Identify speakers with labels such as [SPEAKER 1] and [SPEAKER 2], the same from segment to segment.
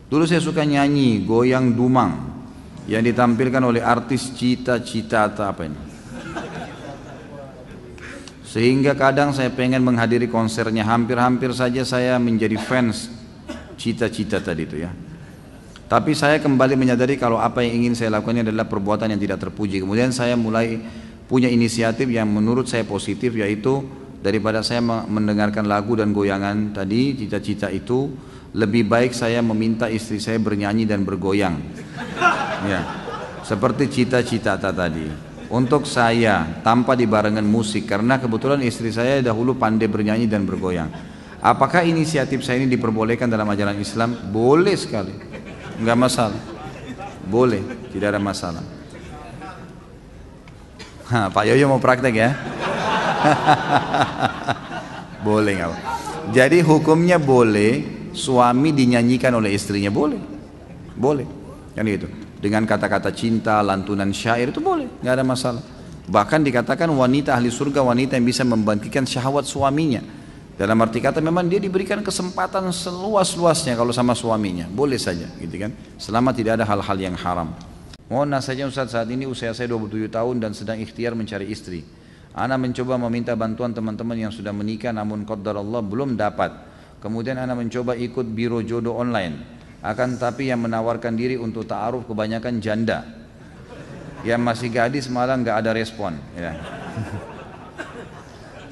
[SPEAKER 1] Dulu saya suka nyanyi goyang dumang yang ditampilkan oleh artis Cita-Cita atau apa ini. Sehingga kadang saya pengen menghadiri konsernya, hampir-hampir saja saya menjadi fans Cita-Cita tadi itu ya. Tapi saya kembali menyadari kalau apa yang ingin saya lakukan ini adalah perbuatan yang tidak terpuji. Kemudian saya mulai punya inisiatif yang menurut saya positif, yaitu daripada saya mendengarkan lagu dan goyangan tadi Cita-Cita itu, lebih baik saya meminta istri saya bernyanyi dan bergoyang ya, seperti Cita-Cita tadi untuk saya tanpa dibarengan musik, karena kebetulan istri saya dahulu pandai bernyanyi dan bergoyang. Apakah inisiatif saya ini diperbolehkan dalam ajaran Islam? Boleh sekali, enggak masalah, boleh, tidak ada masalah. Pak Yoyo mau praktek ya? Boleh nggak? Jadi hukumnya boleh suami dinyanyikan oleh istrinya, boleh, boleh, kan gitu. Dengan kata-kata cinta, lantunan syair itu boleh, nggak ada masalah. Bahkan dikatakan wanita ahli surga wanita yang bisa membangkitkan syahwat suaminya. Dalam arti kata memang dia diberikan kesempatan seluas-luasnya kalau sama suaminya, boleh saja, gitu kan. Selama tidak ada hal-hal yang haram. Mohon nasihatnya Ustaz, saat ini usia saya 27 tahun dan sedang ikhtiar mencari istri. Ana mencoba meminta bantuan teman-teman yang sudah menikah namun qaddar Allah belum dapat. Kemudian ana mencoba ikut biro jodoh online. Akan tapi yang menawarkan diri untuk ta'aruf kebanyakan janda. Yang masih gadis malah nggak ada respon. Ya.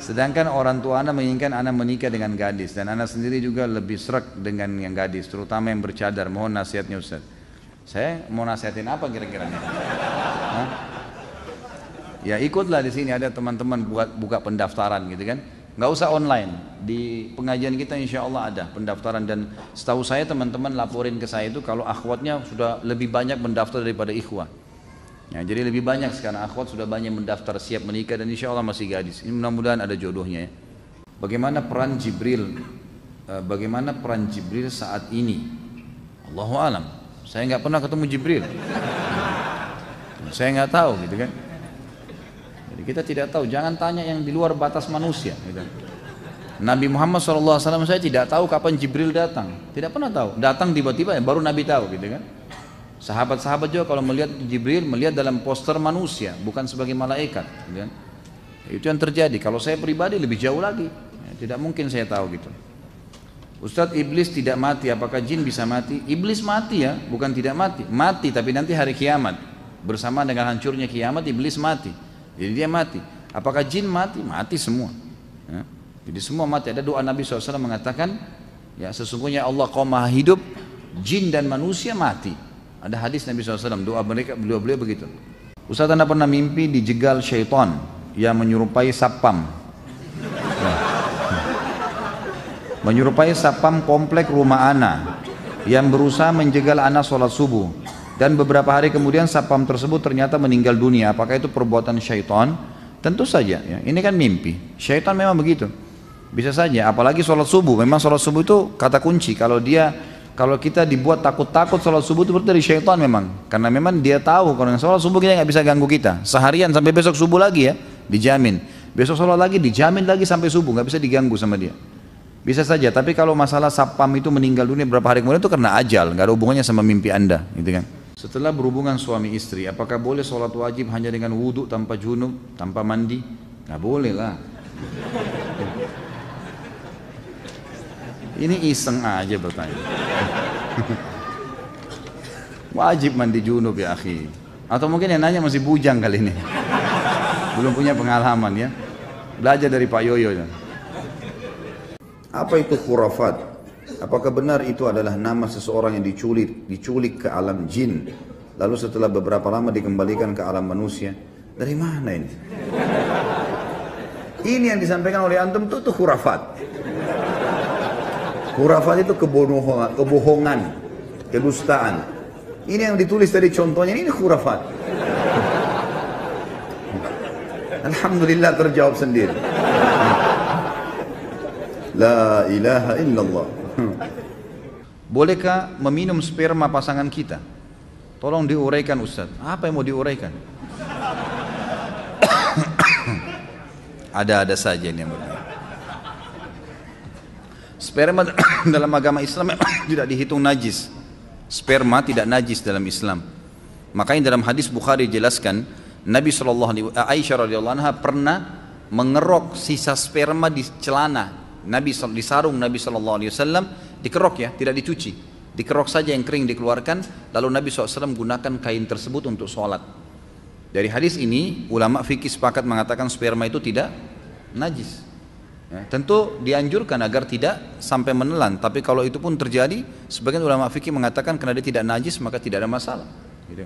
[SPEAKER 1] Sedangkan orang tua ana menginginkan ana menikah dengan gadis. Dan ana sendiri juga lebih srek dengan yang gadis, terutama yang bercadar. Mohon nasihatnya Ustaz. Saya mau nasihatin apa kira-kira? Ya ikutlah, di sini ada teman-teman buka pendaftaran gitu kan. Nggak usah online, di pengajian kita insya Allah ada pendaftaran. Dan setahu saya teman-teman laporin ke saya itu kalau akhwatnya sudah lebih banyak mendaftar daripada ikhwah ya, jadi lebih banyak sekarang akhwat sudah banyak mendaftar siap menikah dan insya Allah masih gadis. Ini mudah-mudahan ada jodohnya ya. Bagaimana peran Jibril saat ini? Allahu alam, saya nggak pernah ketemu Jibril, saya nggak tahu gitu kan. Jadi kita tidak tahu, jangan tanya yang di luar batas manusia gitu. Nabi Muhammad SAW saya tidak tahu kapan Jibril datang, tidak pernah tahu, datang tiba-tiba ya, baru Nabi tahu gitu kan. Sahabat-sahabat juga kalau melihat Jibril melihat dalam poster manusia, bukan sebagai malaikat gitu kan. Itu yang terjadi. Kalau saya pribadi lebih jauh lagi ya, tidak mungkin saya tahu gitu. Ustadz, iblis tidak mati, apakah jin bisa mati? Iblis mati ya, bukan tidak mati, mati tapi nanti hari kiamat bersama dengan hancurnya kiamat iblis mati. Jadi dia mati. Apakah jin mati? Mati semua ya. Jadi semua mati. Ada doa Nabi SAW mengatakan ya, sesungguhnya Allah Qaum Maha hidup, jin dan manusia mati. Ada hadis Nabi SAW, doa mereka, beliau begitu. Ustaz, anda pernah mimpi dijegal syaitan yang menyerupai sapam ya. Menyerupai sapam komplek rumah ana yang berusaha menjegal ana sholat subuh. Dan beberapa hari kemudian sapam tersebut ternyata meninggal dunia. Apakah itu perbuatan syaitan? Tentu saja ya. Ini kan mimpi. Syaitan memang begitu. Bisa saja, apalagi sholat subuh. Memang sholat subuh itu kata kunci. Kalau kita dibuat takut-takut sholat subuh itu berarti dari syaitan memang. Karena memang dia tahu kalau sholat subuh kita nggak bisa ganggu kita. Seharian sampai besok subuh lagi ya, dijamin. Besok sholat lagi dijamin lagi sampai subuh, nggak bisa diganggu sama dia. Bisa saja. Tapi kalau masalah sapam itu meninggal dunia beberapa hari kemudian itu karena ajal, nggak ada hubungannya sama mimpi anda, gitu kan? Setelah berhubungan suami istri, apakah boleh sholat wajib hanya dengan wudhu tanpa junub, tanpa mandi? Nggak boleh lah. Ini iseng aja bertanya. Wajib mandi junub ya akhi. Atau mungkin yang nanya masih bujang kali ini, belum punya pengalaman ya. Belajar dari Pak Yoyo ya. Apa itu khurafat? Apakah benar itu adalah nama seseorang yang diculik ke alam jin, lalu setelah beberapa lama dikembalikan ke alam manusia? Dari mana ini? Ini yang disampaikan oleh antum itu khurafat. Khurafat itu kebohongan, kedustaan. Ini yang ditulis tadi contohnya, ini khurafat. Alhamdulillah terjawab sendiri. La ilaha illallah. Bolehkah meminum sperma pasangan kita? Tolong diuraikan Ustaz. Apa yang mau diuraikan? Ada-ada saja ini yang berbeda. Sperma dalam agama Islam tidak dihitung najis. Sperma tidak najis dalam Islam. Makanya dalam hadis Bukhari dijelaskan, Aisyah radhiyallahu anha pernah mengerok sisa sperma di celana di sarung Nabi SAW, dikerok ya, tidak dicuci, dikerok saja yang kering dikeluarkan, lalu Nabi SAW gunakan kain tersebut untuk sholat. Dari hadis ini ulama fikih sepakat mengatakan sperma itu tidak najis. Ya, tentu dianjurkan agar tidak sampai menelan, tapi kalau itu pun terjadi, sebagian ulama fikih mengatakan karena dia tidak najis maka tidak ada masalah. Gitu.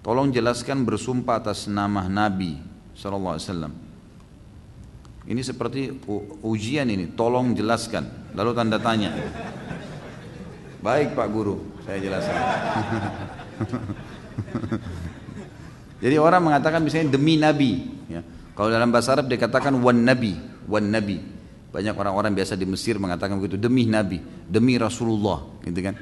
[SPEAKER 1] Tolong jelaskan bersumpah atas nama Nabi SAW. Ini seperti ujian ini, tolong jelaskan. Lalu tanda tanya. Baik Pak Guru, saya jelaskan. Jadi orang mengatakan misalnya demi Nabi. Ya. Kalau dalam bahasa Arab dikatakan wan Nabi. Banyak orang-orang biasa di Mesir mengatakan begitu, demi Nabi, demi Rasulullah, gitu kan.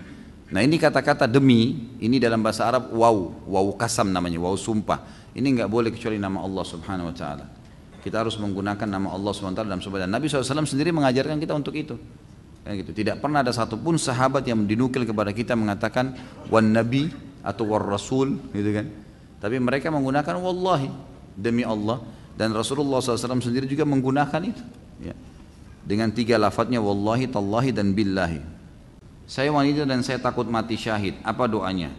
[SPEAKER 1] Nah ini kata-kata demi, ini dalam bahasa Arab waw kasam namanya, waw sumpah. Ini enggak boleh kecuali nama Allah Subhanahu Wa Taala. Kita harus menggunakan nama Allah Subhanahu Wa Taala dalam sumpah. Dan Nabi SAW sendiri mengajarkan kita untuk itu. Kayak gitu. Tidak pernah ada satupun sahabat yang dinukil kepada kita mengatakan wan Nabi atau war Rasul, gitu kan. Tapi mereka menggunakan wallahi, demi Allah. Dan Rasulullah SAW sendiri juga menggunakan itu. Ya. Dengan 3 lafadznya wallahi, tallahi, dan billahi. Saya wanita dan saya takut mati syahid, apa doanya?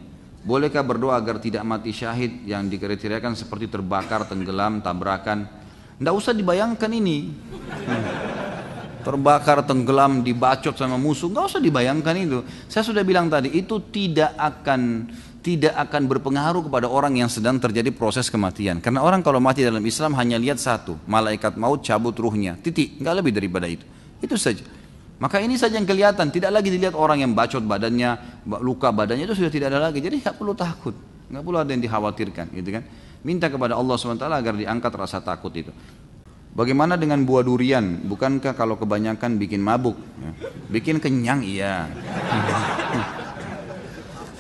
[SPEAKER 1] Bolehkah berdoa agar tidak mati syahid yang dikriteriakan seperti terbakar, tenggelam, tabrakan? Nggak usah dibayangkan ini. Terbakar, tenggelam, dibacot sama musuh, nggak usah dibayangkan itu. Saya sudah bilang tadi, itu tidak akan berpengaruh kepada orang yang sedang terjadi proses kematian. Karena orang kalau mati dalam Islam hanya lihat satu, malaikat maut cabut ruhnya, titik, nggak lebih daripada itu. Itu saja. Maka ini saja yang kelihatan, tidak lagi dilihat orang yang bacot badannya, luka badannya, itu sudah tidak ada lagi. Jadi nggak perlu takut, nggak perlu ada yang dikhawatirkan, gitu kan? Minta kepada Allah SWT agar diangkat rasa takut itu. Bagaimana dengan buah durian? Bukankah kalau kebanyakan bikin mabuk? Ya. Bikin kenyang, iya.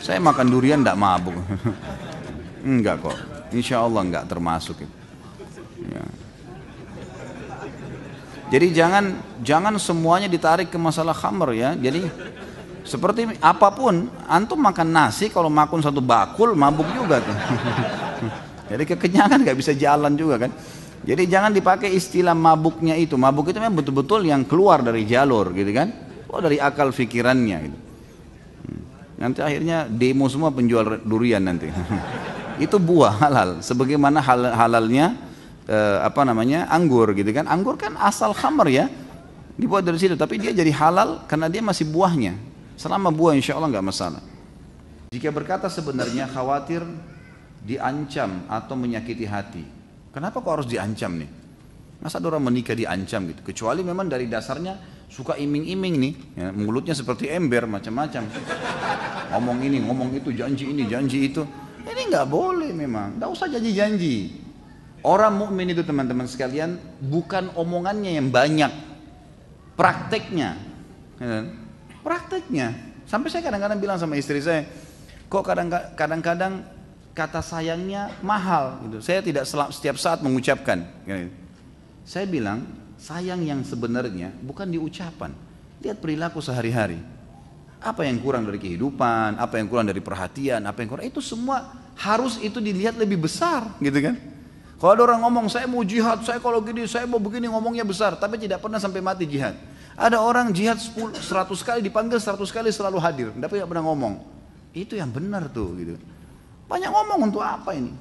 [SPEAKER 1] Saya makan durian tidak mabuk. Enggak kok, insya Allah enggak termasuk itu. Ya. Jadi jangan semuanya ditarik ke masalah khamr ya. Jadi seperti apapun, antum makan nasi kalau makan 1 bakul mabuk juga tuh. Jadi kekenyangan nggak bisa jalan juga kan. Jadi jangan dipakai istilah mabuknya itu. Mabuk itu memang betul-betul yang keluar dari jalur gitu kan. Oh dari akal pikirannya gitu. Nanti akhirnya demo semua penjual durian nanti. Itu buah halal. Sebagaimana halalnya anggur gitu kan. Anggur kan asal khamr ya. Dibuat dari situ. Tapi dia jadi halal karena dia masih buahnya. Selama buah insya Allah nggak masalah. Jika berkata sebenarnya khawatir diancam atau menyakiti hati. Kenapa kok harus diancam nih? Masa ada orang menikah diancam gitu? Kecuali memang dari dasarnya suka iming-iming nih, ya, mulutnya seperti ember macam-macam. Ngomong ini, ngomong itu, janji ini, janji itu. Ini nggak boleh memang. Nggak usah janji-janji. Orang mukmin itu teman-teman sekalian bukan omongannya yang banyak, prakteknya. Ya, prakteknya. Sampai saya kadang-kadang bilang sama istri saya, kok kadang-kadang kata sayangnya mahal gitu. Saya tidak setiap saat mengucapkan gitu. Saya bilang sayang yang sebenarnya bukan di ucapan, lihat perilaku sehari-hari. Apa yang kurang dari kehidupan, apa yang kurang dari perhatian, apa yang kurang, itu semua harus itu dilihat lebih besar gitu kan. Kalau ada orang ngomong saya mau jihad, saya kalau gini, saya mau begini, ngomongnya besar tapi tidak pernah sampai mati jihad. Ada orang jihad 100 kali dipanggil 100 kali selalu hadir tapi tidak pernah ngomong. Itu yang benar tuh gitu. Banyak ngomong untuk apa ini?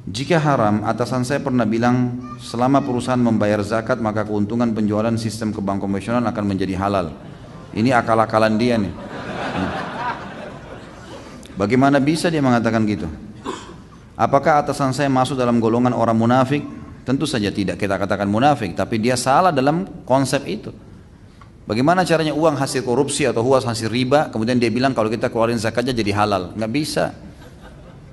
[SPEAKER 1] Jika haram, atasan saya pernah bilang selama perusahaan membayar zakat maka keuntungan penjualan sistem ke bank konvensional akan menjadi halal. Ini akal-akalan dia nih. Bagaimana bisa dia mengatakan gitu? Apakah atasan saya masuk dalam golongan orang munafik? Tentu saja tidak kita katakan munafik, tapi dia salah dalam konsep itu. Bagaimana caranya uang hasil korupsi atau uang hasil riba, kemudian dia bilang kalau kita keluarin zakatnya jadi halal? Nggak bisa.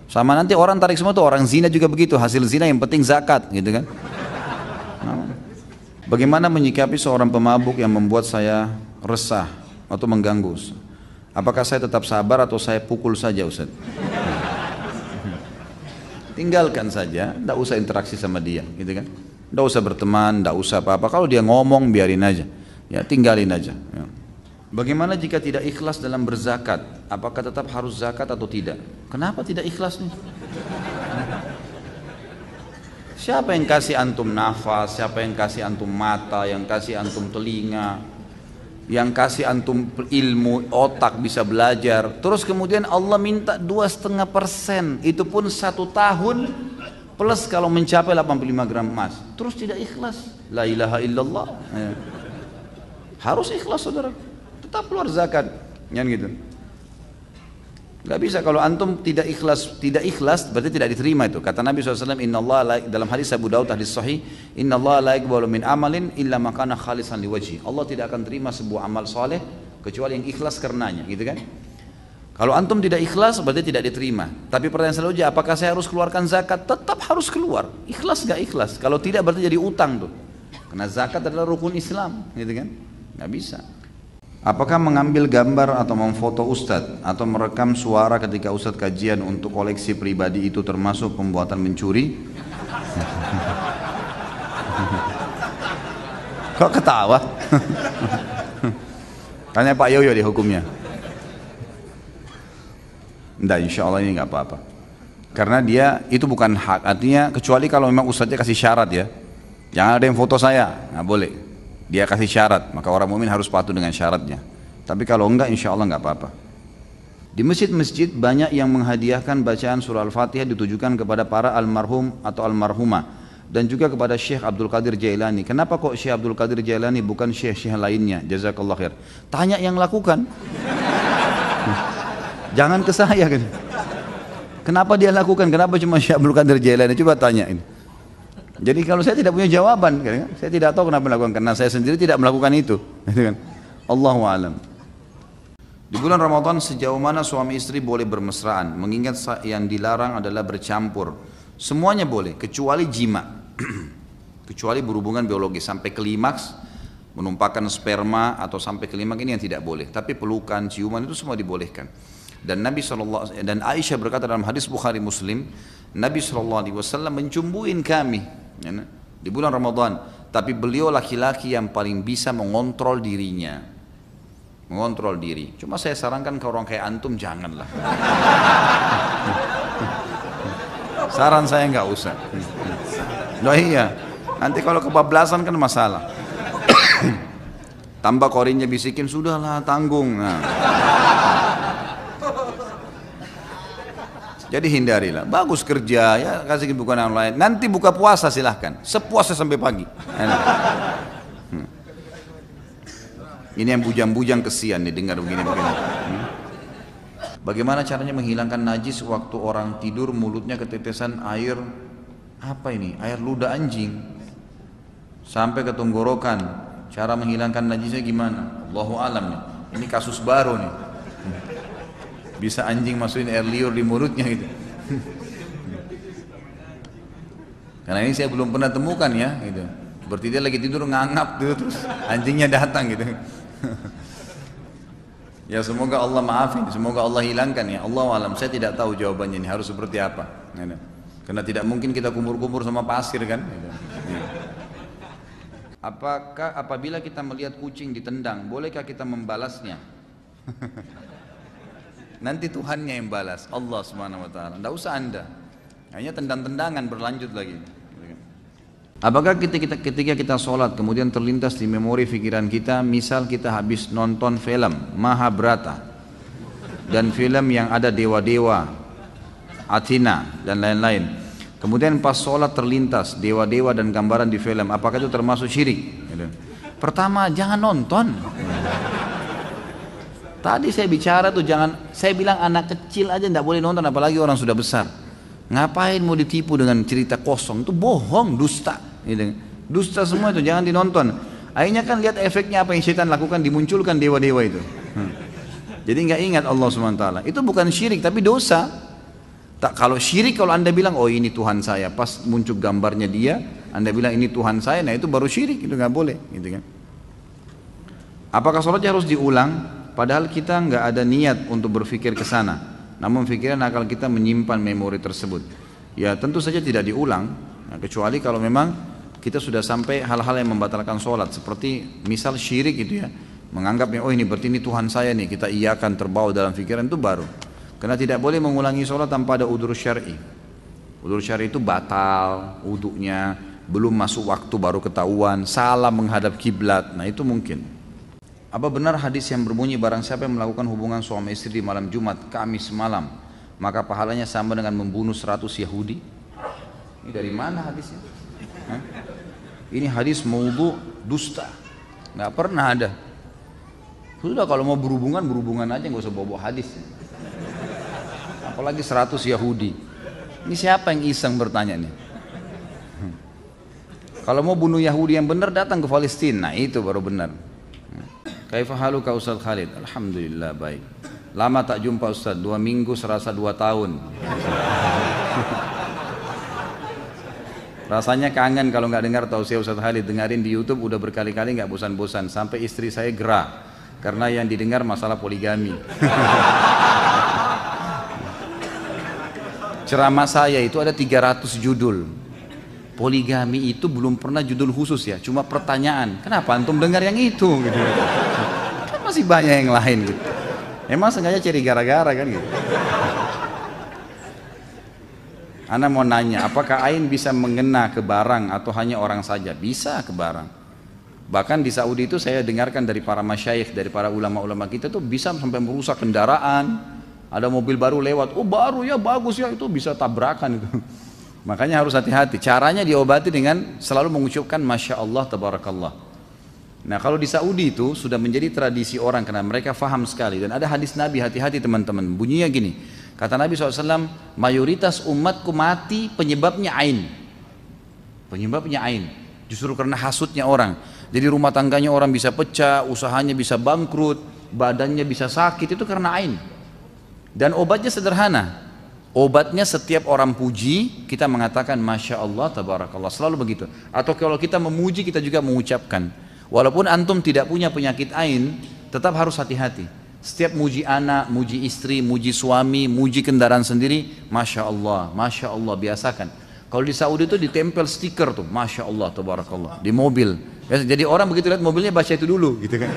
[SPEAKER 1] Sama nanti orang tarik semua tuh, orang zina juga begitu, hasil zina yang penting zakat, gitu kan? Nah. Bagaimana menyikapi seorang pemabuk yang membuat saya resah atau mengganggu? Apakah saya tetap sabar atau saya pukul saja, Ustaz? Tinggalkan saja, tidak usah interaksi sama dia, gitu kan? Tidak usah berteman, tidak usah apa-apa. Kalau dia ngomong biarin aja. Ya tinggalin aja ya. Bagaimana jika tidak ikhlas dalam berzakat? Apakah tetap harus zakat atau tidak? Kenapa tidak ikhlas nih? Siapa yang kasih antum nafas? Siapa yang kasih antum mata? Yang kasih antum telinga? Yang kasih antum ilmu, otak bisa belajar? Terus kemudian Allah minta 2,5%. Itu pun 1 tahun plus kalau mencapai 85 gram emas. Terus tidak ikhlas? La ilaha illallah. Ya. Harus ikhlas saudara. Tetap keluar zakat, kan gitu. Gak bisa kalau antum tidak ikhlas berarti tidak diterima itu. Kata Nabi SAW, Inna Allah dalam hadis Abu Daud hadis Sahih, Inna Allah la yaqbalu min amalin illa ma kana khalisan liwajhi. Allah tidak akan terima sebuah amal soleh kecuali yang ikhlas karenanya, gitu kan? Kalau antum tidak ikhlas berarti tidak diterima. Tapi pertanyaan selanjutnya, apakah saya harus keluarkan zakat? Tetap harus keluar. Ikhlas gak ikhlas? Kalau tidak berarti jadi utang tuh. Karena zakat adalah rukun Islam, gitu kan? Gak bisa. Apakah mengambil gambar atau memfoto ustadz atau merekam suara ketika ustadz kajian untuk koleksi pribadi itu termasuk pembuatan mencuri? Kok ketawa? Tanya Pak Yoyo di hukumnya. Enggak, insya Allah ini nggak apa-apa. Karena dia itu bukan hak, artinya kecuali kalau memang ustadznya kasih syarat ya. Jangan ada yang foto saya, nggak boleh. Dia kasih syarat, maka orang mukmin harus patuh dengan syaratnya. Tapi kalau enggak, insya Allah enggak apa-apa. Di masjid-masjid banyak yang menghadiahkan bacaan surah Al-Fatihah ditujukan kepada para almarhum atau almarhumah dan juga kepada Syekh Abdul Qadir Jailani. Kenapa kok Syekh Abdul Qadir Jailani bukan syekh-syekh lainnya? Jazakallah khair. Tanya yang lakukan. Jangan ke saya kan. Kenapa dia lakukan? Kenapa cuma Syekh Abdul Qadir Jailani? Coba tanya ini. Jadi kalau saya tidak punya jawaban, saya tidak tahu kenapa melakukan, karena saya sendiri tidak melakukan itu. Allahu a'lam. Di bulan Ramadan sejauh mana suami istri boleh bermesraan? Mengingat yang dilarang adalah bercampur. Semuanya boleh, kecuali jima, kecuali berhubungan biologis sampai klimaks, menumpahkan sperma atau sampai klimaks ini yang tidak boleh. Tapi pelukan, ciuman itu semua dibolehkan. Dan Nabi dan Aisyah berkata dalam hadis Bukhari Muslim, Nabi SAW mencumbuin kami di bulan Ramadan, tapi beliau laki-laki yang paling bisa mengontrol dirinya, mengontrol diri. Cuma saya sarankan ke orang kayak antum janganlah. Saran saya nggak usah. Loh iya, nanti kalau kebablasan kan masalah. Tambah korinnya bisikin, sudahlah tanggung. Nah. Jadi hindarilah. Bagus kerja ya, kasih bukan yang lain. Nanti buka puasa silahkan. Sepuasnya sampai pagi. Ini yang bujang-bujang kesian nih dengar begini-begini. Bagaimana caranya menghilangkan najis waktu orang tidur mulutnya ketetesan air apa ini? Air ludah anjing sampai ke tenggorokan. Cara menghilangkan najisnya gimana? Allahu alam nih. Ini kasus baru nih. Bisa anjing masukin air liur di mulutnya gitu. Karena ini saya belum pernah temukan ya gitu. Berarti dia lagi tidur ngangap gitu, terus anjingnya datang gitu. Ya semoga Allah maafin, semoga Allah hilangkan ya. Allah alam, saya tidak tahu jawabannya ini harus seperti apa gitu. Karena tidak mungkin kita kumur-kumur sama pasir kan gitu. Apakah apabila kita melihat kucing ditendang, bolehkah kita membalasnya? Nanti Tuhannya yang balas, Allah Subhanahu wa taala. Enggak usah Anda. Hanya tendang-tendangan berlanjut lagi. Apakah ketika kita sholat kemudian terlintas di memori pikiran kita, misal kita habis nonton film Mahabharata dan film yang ada dewa-dewa, Athena dan lain-lain. Kemudian pas sholat terlintas dewa-dewa dan gambaran di film, apakah itu termasuk syirik? Pertama, jangan nonton. Tadi saya bicara tuh jangan, saya bilang anak kecil aja tidak boleh nonton, apalagi orang sudah besar. Ngapain mau ditipu dengan cerita kosong? Itu bohong, dusta. Dusta semua itu, jangan dinonton. Akhirnya kan lihat efeknya apa yang syaitan lakukan, dimunculkan dewa-dewa itu. Jadi nggak ingat Allah SWT. Itu bukan syirik tapi dosa. Tak, kalau syirik kalau anda bilang oh ini Tuhan saya, pas muncul gambarnya dia, anda bilang ini Tuhan saya, nah itu baru syirik, itu nggak boleh, gitu kan? Apakah sholatnya harus diulang? Padahal kita nggak ada niat untuk berpikir ke sana, namun pikiran akal kita menyimpan memori tersebut. Ya tentu saja tidak diulang, nah, kecuali kalau memang kita sudah sampai hal-hal yang membatalkan sholat, seperti misal syirik itu ya. menganggapnya oh ini berarti ini Tuhan saya nih, kita iakan terbawa dalam pikiran, itu baru. Karena tidak boleh mengulangi sholat tanpa ada udzur syar'i. Udzur syar'i itu batal wudhunya, belum masuk waktu baru ketahuan, salah menghadap kiblat, nah itu mungkin. Apa benar hadis yang berbunyi barang siapa yang melakukan hubungan suami istri di malam Jumat, Kamis malam, maka pahalanya sama dengan membunuh 100 Yahudi? Ini dari mana hadisnya? Hah? Ini hadis maudhu, dusta, nggak pernah ada. Sudah kalau mau berhubungan, berhubungan aja, nggak usah bawa hadis. Apalagi 100 Yahudi. Ini siapa yang iseng bertanya nih? Kalau mau bunuh Yahudi yang benar, datang ke Palestina, nah itu baru benar. Kaifa haluka Ustaz Khalid? Alhamdulillah baik. Lama tak jumpa Ustaz, 2 minggu serasa 2 tahun. Rasanya kangen kalau nggak dengar tausiah Ustaz Khalid. Dengarin di YouTube udah berkali-kali nggak bosan-bosan. Sampai istri saya gerah karena yang didengar masalah poligami. Ceramah saya itu ada 300 judul. Poligami itu belum pernah judul khusus ya, cuma pertanyaan. Kenapa antum dengar yang itu? Gitu. Kan masih banyak yang lain gitu. Emang sengaja cari gara-gara kan gitu. Ana mau nanya, apakah ain bisa mengena ke barang atau hanya orang saja? Bisa ke barang. Bahkan di Saudi itu saya dengarkan dari para masyayikh, dari para ulama-ulama kita tuh bisa sampai merusak kendaraan. Ada mobil baru lewat, oh baru ya, bagus ya, itu bisa tabrakan itu. Makanya harus hati-hati. Caranya diobati dengan selalu mengucapkan Masya Allah, Tabarakallah. Nah kalau di Saudi itu sudah menjadi tradisi orang karena mereka faham sekali. Dan ada hadis Nabi, hati-hati teman-teman. Bunyinya gini, kata Nabi SAW, mayoritas umatku mati penyebabnya ain. Penyebabnya ain. Justru karena hasutnya orang. Jadi rumah tangganya orang bisa pecah, usahanya bisa bangkrut, badannya bisa sakit, itu karena ain. Dan obatnya sederhana. Obatnya setiap orang puji, kita mengatakan Masya Allah, Tabarakallah, selalu begitu. Atau kalau kita memuji, kita juga mengucapkan. Walaupun antum tidak punya penyakit ain, tetap harus hati-hati. Setiap muji anak, muji istri, muji suami, muji kendaraan sendiri, Masya Allah, biasakan. Kalau di Saudi itu ditempel stiker tuh, Masya Allah, Tabarakallah, di mobil. Jadi orang begitu lihat mobilnya baca itu dulu, gitu kan.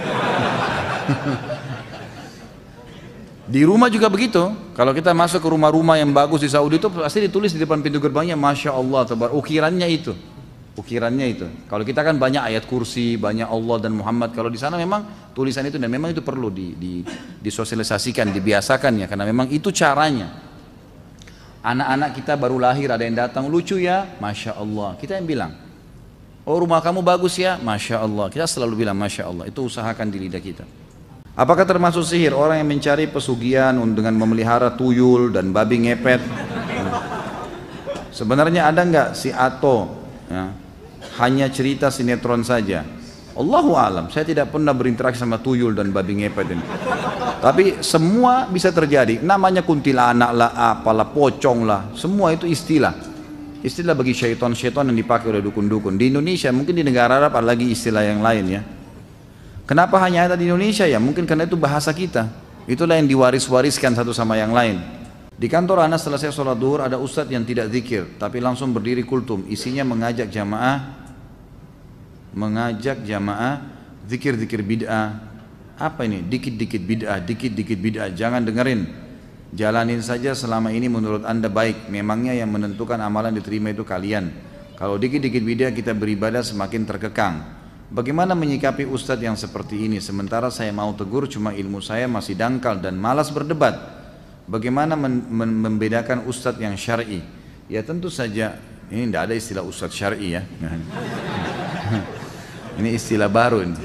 [SPEAKER 1] Di rumah juga begitu. Kalau kita masuk ke rumah-rumah yang bagus di Saudi itu pasti ditulis di depan pintu gerbangnya Masya Allah, ukirannya itu. Ukirannya itu. Kalau kita kan banyak ayat kursi, banyak Allah dan Muhammad. Kalau di sana memang tulisan itu, dan memang itu perlu disosialisasikan, dibiasakan ya, karena memang itu caranya. Anak-anak kita baru lahir ada yang datang, lucu ya, Masya Allah. Kita yang bilang, oh rumah kamu bagus ya, Masya Allah. Kita selalu bilang Masya Allah. Itu usahakan di lidah kita. Apakah termasuk sihir orang yang mencari pesugihan dengan memelihara tuyul dan babi ngepet? Sebenarnya ada nggak si Ato? Ya, hanya cerita sinetron saja. Allahu alam. Saya tidak pernah berinteraksi sama tuyul dan babi ngepet ini. Tapi semua bisa terjadi. Namanya kuntilanak lah, apalah, pocong lah. Semua itu istilah. Istilah bagi syaitan-syaitan yang dipakai oleh dukun-dukun. Di Indonesia, mungkin di negara Arab ada lagi istilah yang lain ya. Kenapa hanya ada di Indonesia ya? Mungkin karena itu bahasa kita. Itulah yang diwaris-wariskan satu sama yang lain. Di kantor anak selesai sholat duhur ada ustadz yang tidak zikir, tapi langsung berdiri kultum. Isinya mengajak jamaah zikir-zikir bid'ah. Apa ini? Dikit-dikit bid'ah, jangan dengerin. Jalanin saja selama ini menurut anda baik. Memangnya yang menentukan amalan diterima itu kalian. Kalau dikit-dikit bid'ah kita beribadah semakin terkekang. Bagaimana menyikapi ustadz yang seperti ini? Sementara saya mau tegur, cuma ilmu saya masih dangkal dan malas berdebat. Bagaimana membedakan ustadz yang syar'i? Ya tentu saja, ini tidak ada istilah ustadz syar'i ya. Ini istilah baru ini.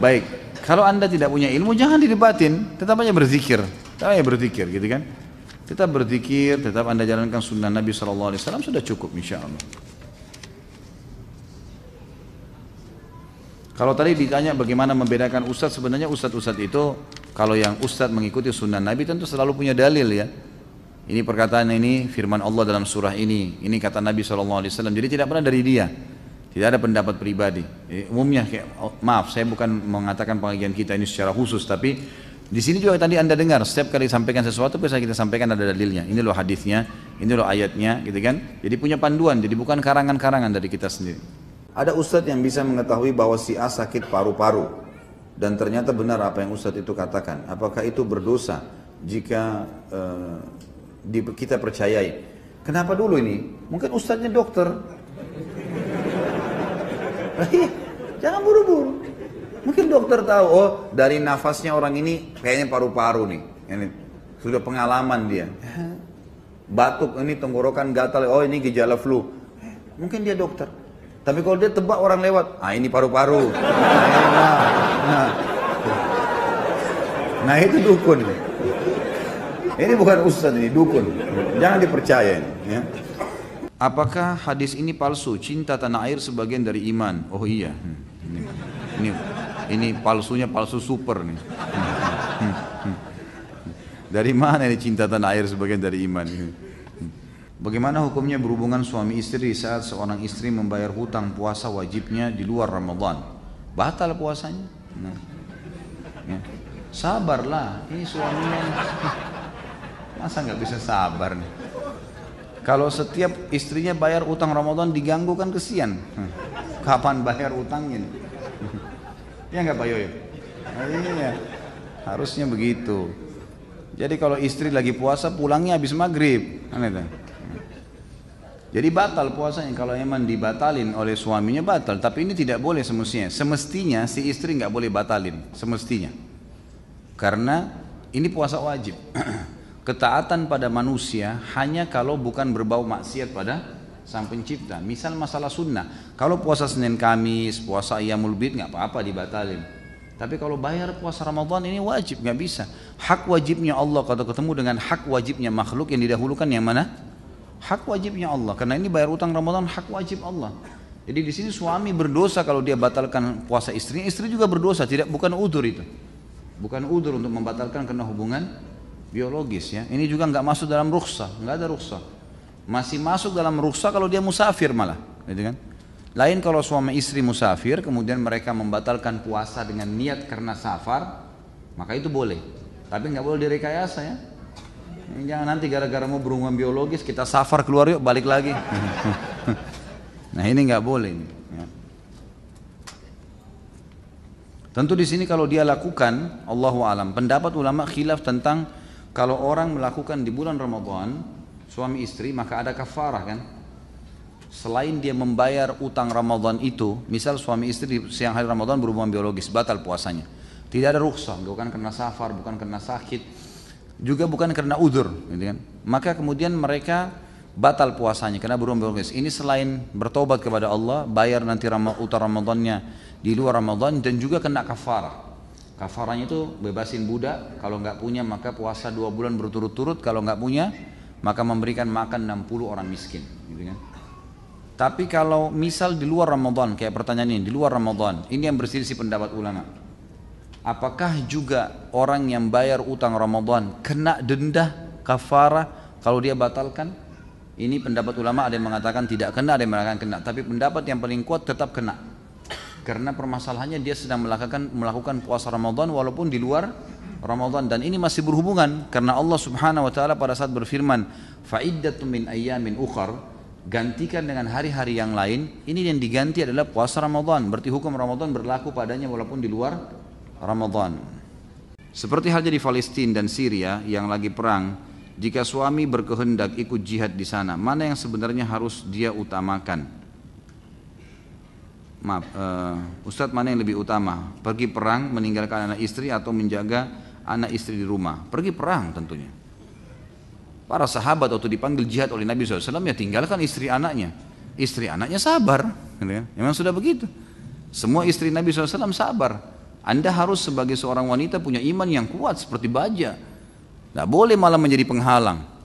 [SPEAKER 1] Baik, kalau anda tidak punya ilmu jangan didebatin, tetap aja berzikir, gitu kan? Tetap berzikir, tetap anda jalankan sunnah Nabi SAW, sudah cukup insya Allah. Kalau tadi ditanya bagaimana membedakan ustadz, sebenarnya ustadz-ustadz itu kalau yang ustadz mengikuti sunnah Nabi tentu selalu punya dalil ya. Ini perkataan ini, firman Allah dalam surah ini kata Nabi SAW, jadi tidak pernah dari dia. Tidak ada pendapat pribadi. Umumnya, maaf saya bukan mengatakan pengajian kita ini secara khusus, tapi di sini juga tadi anda dengar, setiap kali sampaikan sesuatu bisa kita sampaikan ada dalilnya. Ini loh hadisnya, ini loh ayatnya gitu kan. Jadi punya panduan, jadi bukan karangan-karangan dari kita sendiri. Ada ustadz yang bisa mengetahui bahwa si A sakit paru-paru dan ternyata benar apa yang Ustadz itu katakan, apakah itu berdosa jika kita percayai? Kenapa dulu ini? Mungkin Ustadznya dokter. Jangan buru-buru. Mungkin dokter tahu, oh dari nafasnya orang ini kayaknya paru-paru nih. Ini sudah pengalaman dia. Batuk ini tenggorokan gatal, oh ini gejala flu. Mungkin dia dokter. Tapi kalau dia tebak orang lewat, ini paru-paru. Nah itu dukun. Ini bukan ustadz, ini dukun. Jangan dipercaya ini. Ya. Apakah hadis ini palsu? Cinta tanah air sebagian dari iman. Oh iya. Ini palsunya palsu super nih. Dari mana ini cinta tanah air sebagian dari iman? Bagaimana hukumnya berhubungan suami istri saat seorang istri membayar hutang puasa wajibnya di luar Ramadan? Batal puasanya. Nah. Ya. Sabarlah, ini suaminya. Masa nggak bisa sabar nih? Kalau setiap istrinya bayar utang Ramadan diganggu kan kesian. Kapan bayar utangnya? Ya nggak Pak Yoyo? Iya, harusnya begitu. Jadi kalau istri lagi puasa pulangnya habis maghrib, jadi batal puasanya. Kalau emang dibatalin oleh suaminya batal, tapi ini tidak boleh semestinya. Semestinya si istri nggak boleh batalin, semestinya. Karena ini puasa wajib. Ketaatan pada manusia hanya kalau bukan berbau maksiat pada Sang Pencipta. Misal masalah sunnah, kalau puasa Senin Kamis, puasa Ayyamul Bid nggak apa-apa dibatalin. Tapi kalau bayar puasa Ramadan ini wajib, nggak bisa. Hak wajibnya Allah kalau ketemu dengan hak wajibnya makhluk yang didahulukan yang mana? Hak wajibnya Allah. Karena ini bayar utang Ramadan hak wajib Allah. Jadi di sini suami berdosa kalau dia batalkan puasa istrinya, istri juga berdosa. Bukan udzur itu. Bukan udzur untuk membatalkan karena hubungan biologis ya. Ini juga nggak masuk dalam rukhsah, nggak ada rukhsah. Masih masuk dalam rukhsah kalau dia musafir malah, gitu kan? Lain kalau suami istri musafir, kemudian mereka membatalkan puasa dengan niat karena safar, maka itu boleh. Tapi nggak boleh direkayasa ya. Jangan nanti gara-gara mau berhubungan biologis kita safar keluar yuk balik lagi. Nah ini nggak boleh. Ya. Tentu di sini kalau dia lakukan, Allahu alam. Pendapat ulama khilaf tentang kalau orang melakukan di bulan Ramadan, suami istri, maka ada kafarah kan? Selain dia membayar utang Ramadan itu, misal suami istri siang hari Ramadan berhubungan biologis, batal puasanya. Tidak ada rukhsah, bukan karena safar, bukan karena sakit, juga bukan karena udzur, gitu kan? Maka kemudian mereka batal puasanya karena berhubungan biologis. Ini selain bertobat kepada Allah, bayar nanti utang Ramadannya di luar Ramadan dan juga kena kafarah. Kafarahnya itu bebasin budak, kalau nggak punya maka puasa 2 bulan berturut-turut, kalau nggak punya maka memberikan makan 60 orang miskin, gitu kan? Tapi kalau misal di luar Ramadan, kayak pertanyaan ini, di luar Ramadan, ini yang berselisih pendapat ulama. Apakah juga orang yang bayar utang Ramadan kena denda kafarah kalau dia batalkan? Ini pendapat ulama, ada yang mengatakan tidak kena, ada yang mengatakan kena. Tapi pendapat yang paling kuat tetap kena. Karena permasalahannya dia sedang melakukan puasa Ramadan walaupun di luar Ramadan, dan ini masih berhubungan karena Allah Subhanahu wa taala pada saat berfirman fa'iddatun min ayyamin ukhar, gantikan dengan hari-hari yang lain. Ini yang diganti adalah puasa Ramadan, berarti hukum Ramadan berlaku padanya walaupun di luar Ramadan. Seperti halnya di Palestina dan Syria yang lagi perang, jika suami berkehendak ikut jihad di sana, mana yang sebenarnya harus dia utamakan? Maaf, Ustadz, mana yang lebih utama? Pergi perang meninggalkan anak istri atau menjaga anak istri di rumah? Pergi perang tentunya. Para sahabat waktu dipanggil jihad oleh Nabi SAW ya tinggalkan istri anaknya. Istri anaknya sabar, memang sudah begitu. Semua istri Nabi SAW sabar. Anda harus sebagai seorang wanita punya iman yang kuat seperti baja. Tidak boleh malah menjadi penghalang.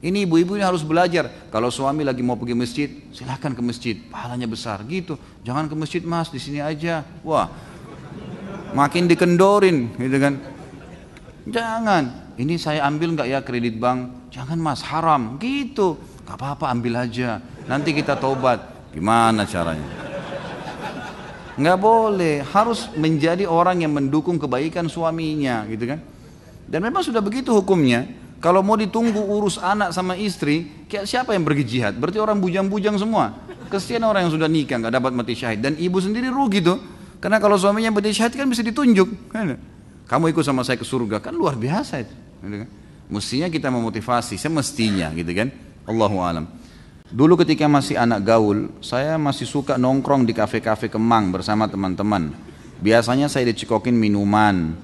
[SPEAKER 1] Ini ibu-ibu ini harus belajar. Kalau suami lagi mau pergi masjid, silahkan ke masjid, pahalanya besar gitu. Jangan ke masjid mas, di sini aja. Wah, makin dikendorin, gitu kan? Jangan. Ini saya ambil nggak ya kredit bank? Jangan mas, haram. Gitu. Gak apa-apa, ambil aja. Nanti kita tobat. Gimana caranya? Nggak boleh. Harus menjadi orang yang mendukung kebaikan suaminya, gitu kan? Dan memang sudah begitu hukumnya. Kalau mau ditunggu urus anak sama istri, siapa yang pergi jihad? Berarti orang bujang-bujang semua. Kesian orang yang sudah nikah nggak dapat mati syahid, dan ibu sendiri rugi tuh. Karena kalau suaminya beristihad kan bisa ditunjuk. Kan? Kamu ikut sama saya ke surga, kan luar biasa itu. Gitu kan? Mestinya kita memotivasi, semestinya gitu kan. Allahu alam. Dulu ketika masih anak gaul, saya masih suka nongkrong di kafe-kafe Kemang bersama teman-teman. Biasanya saya dicekokin minuman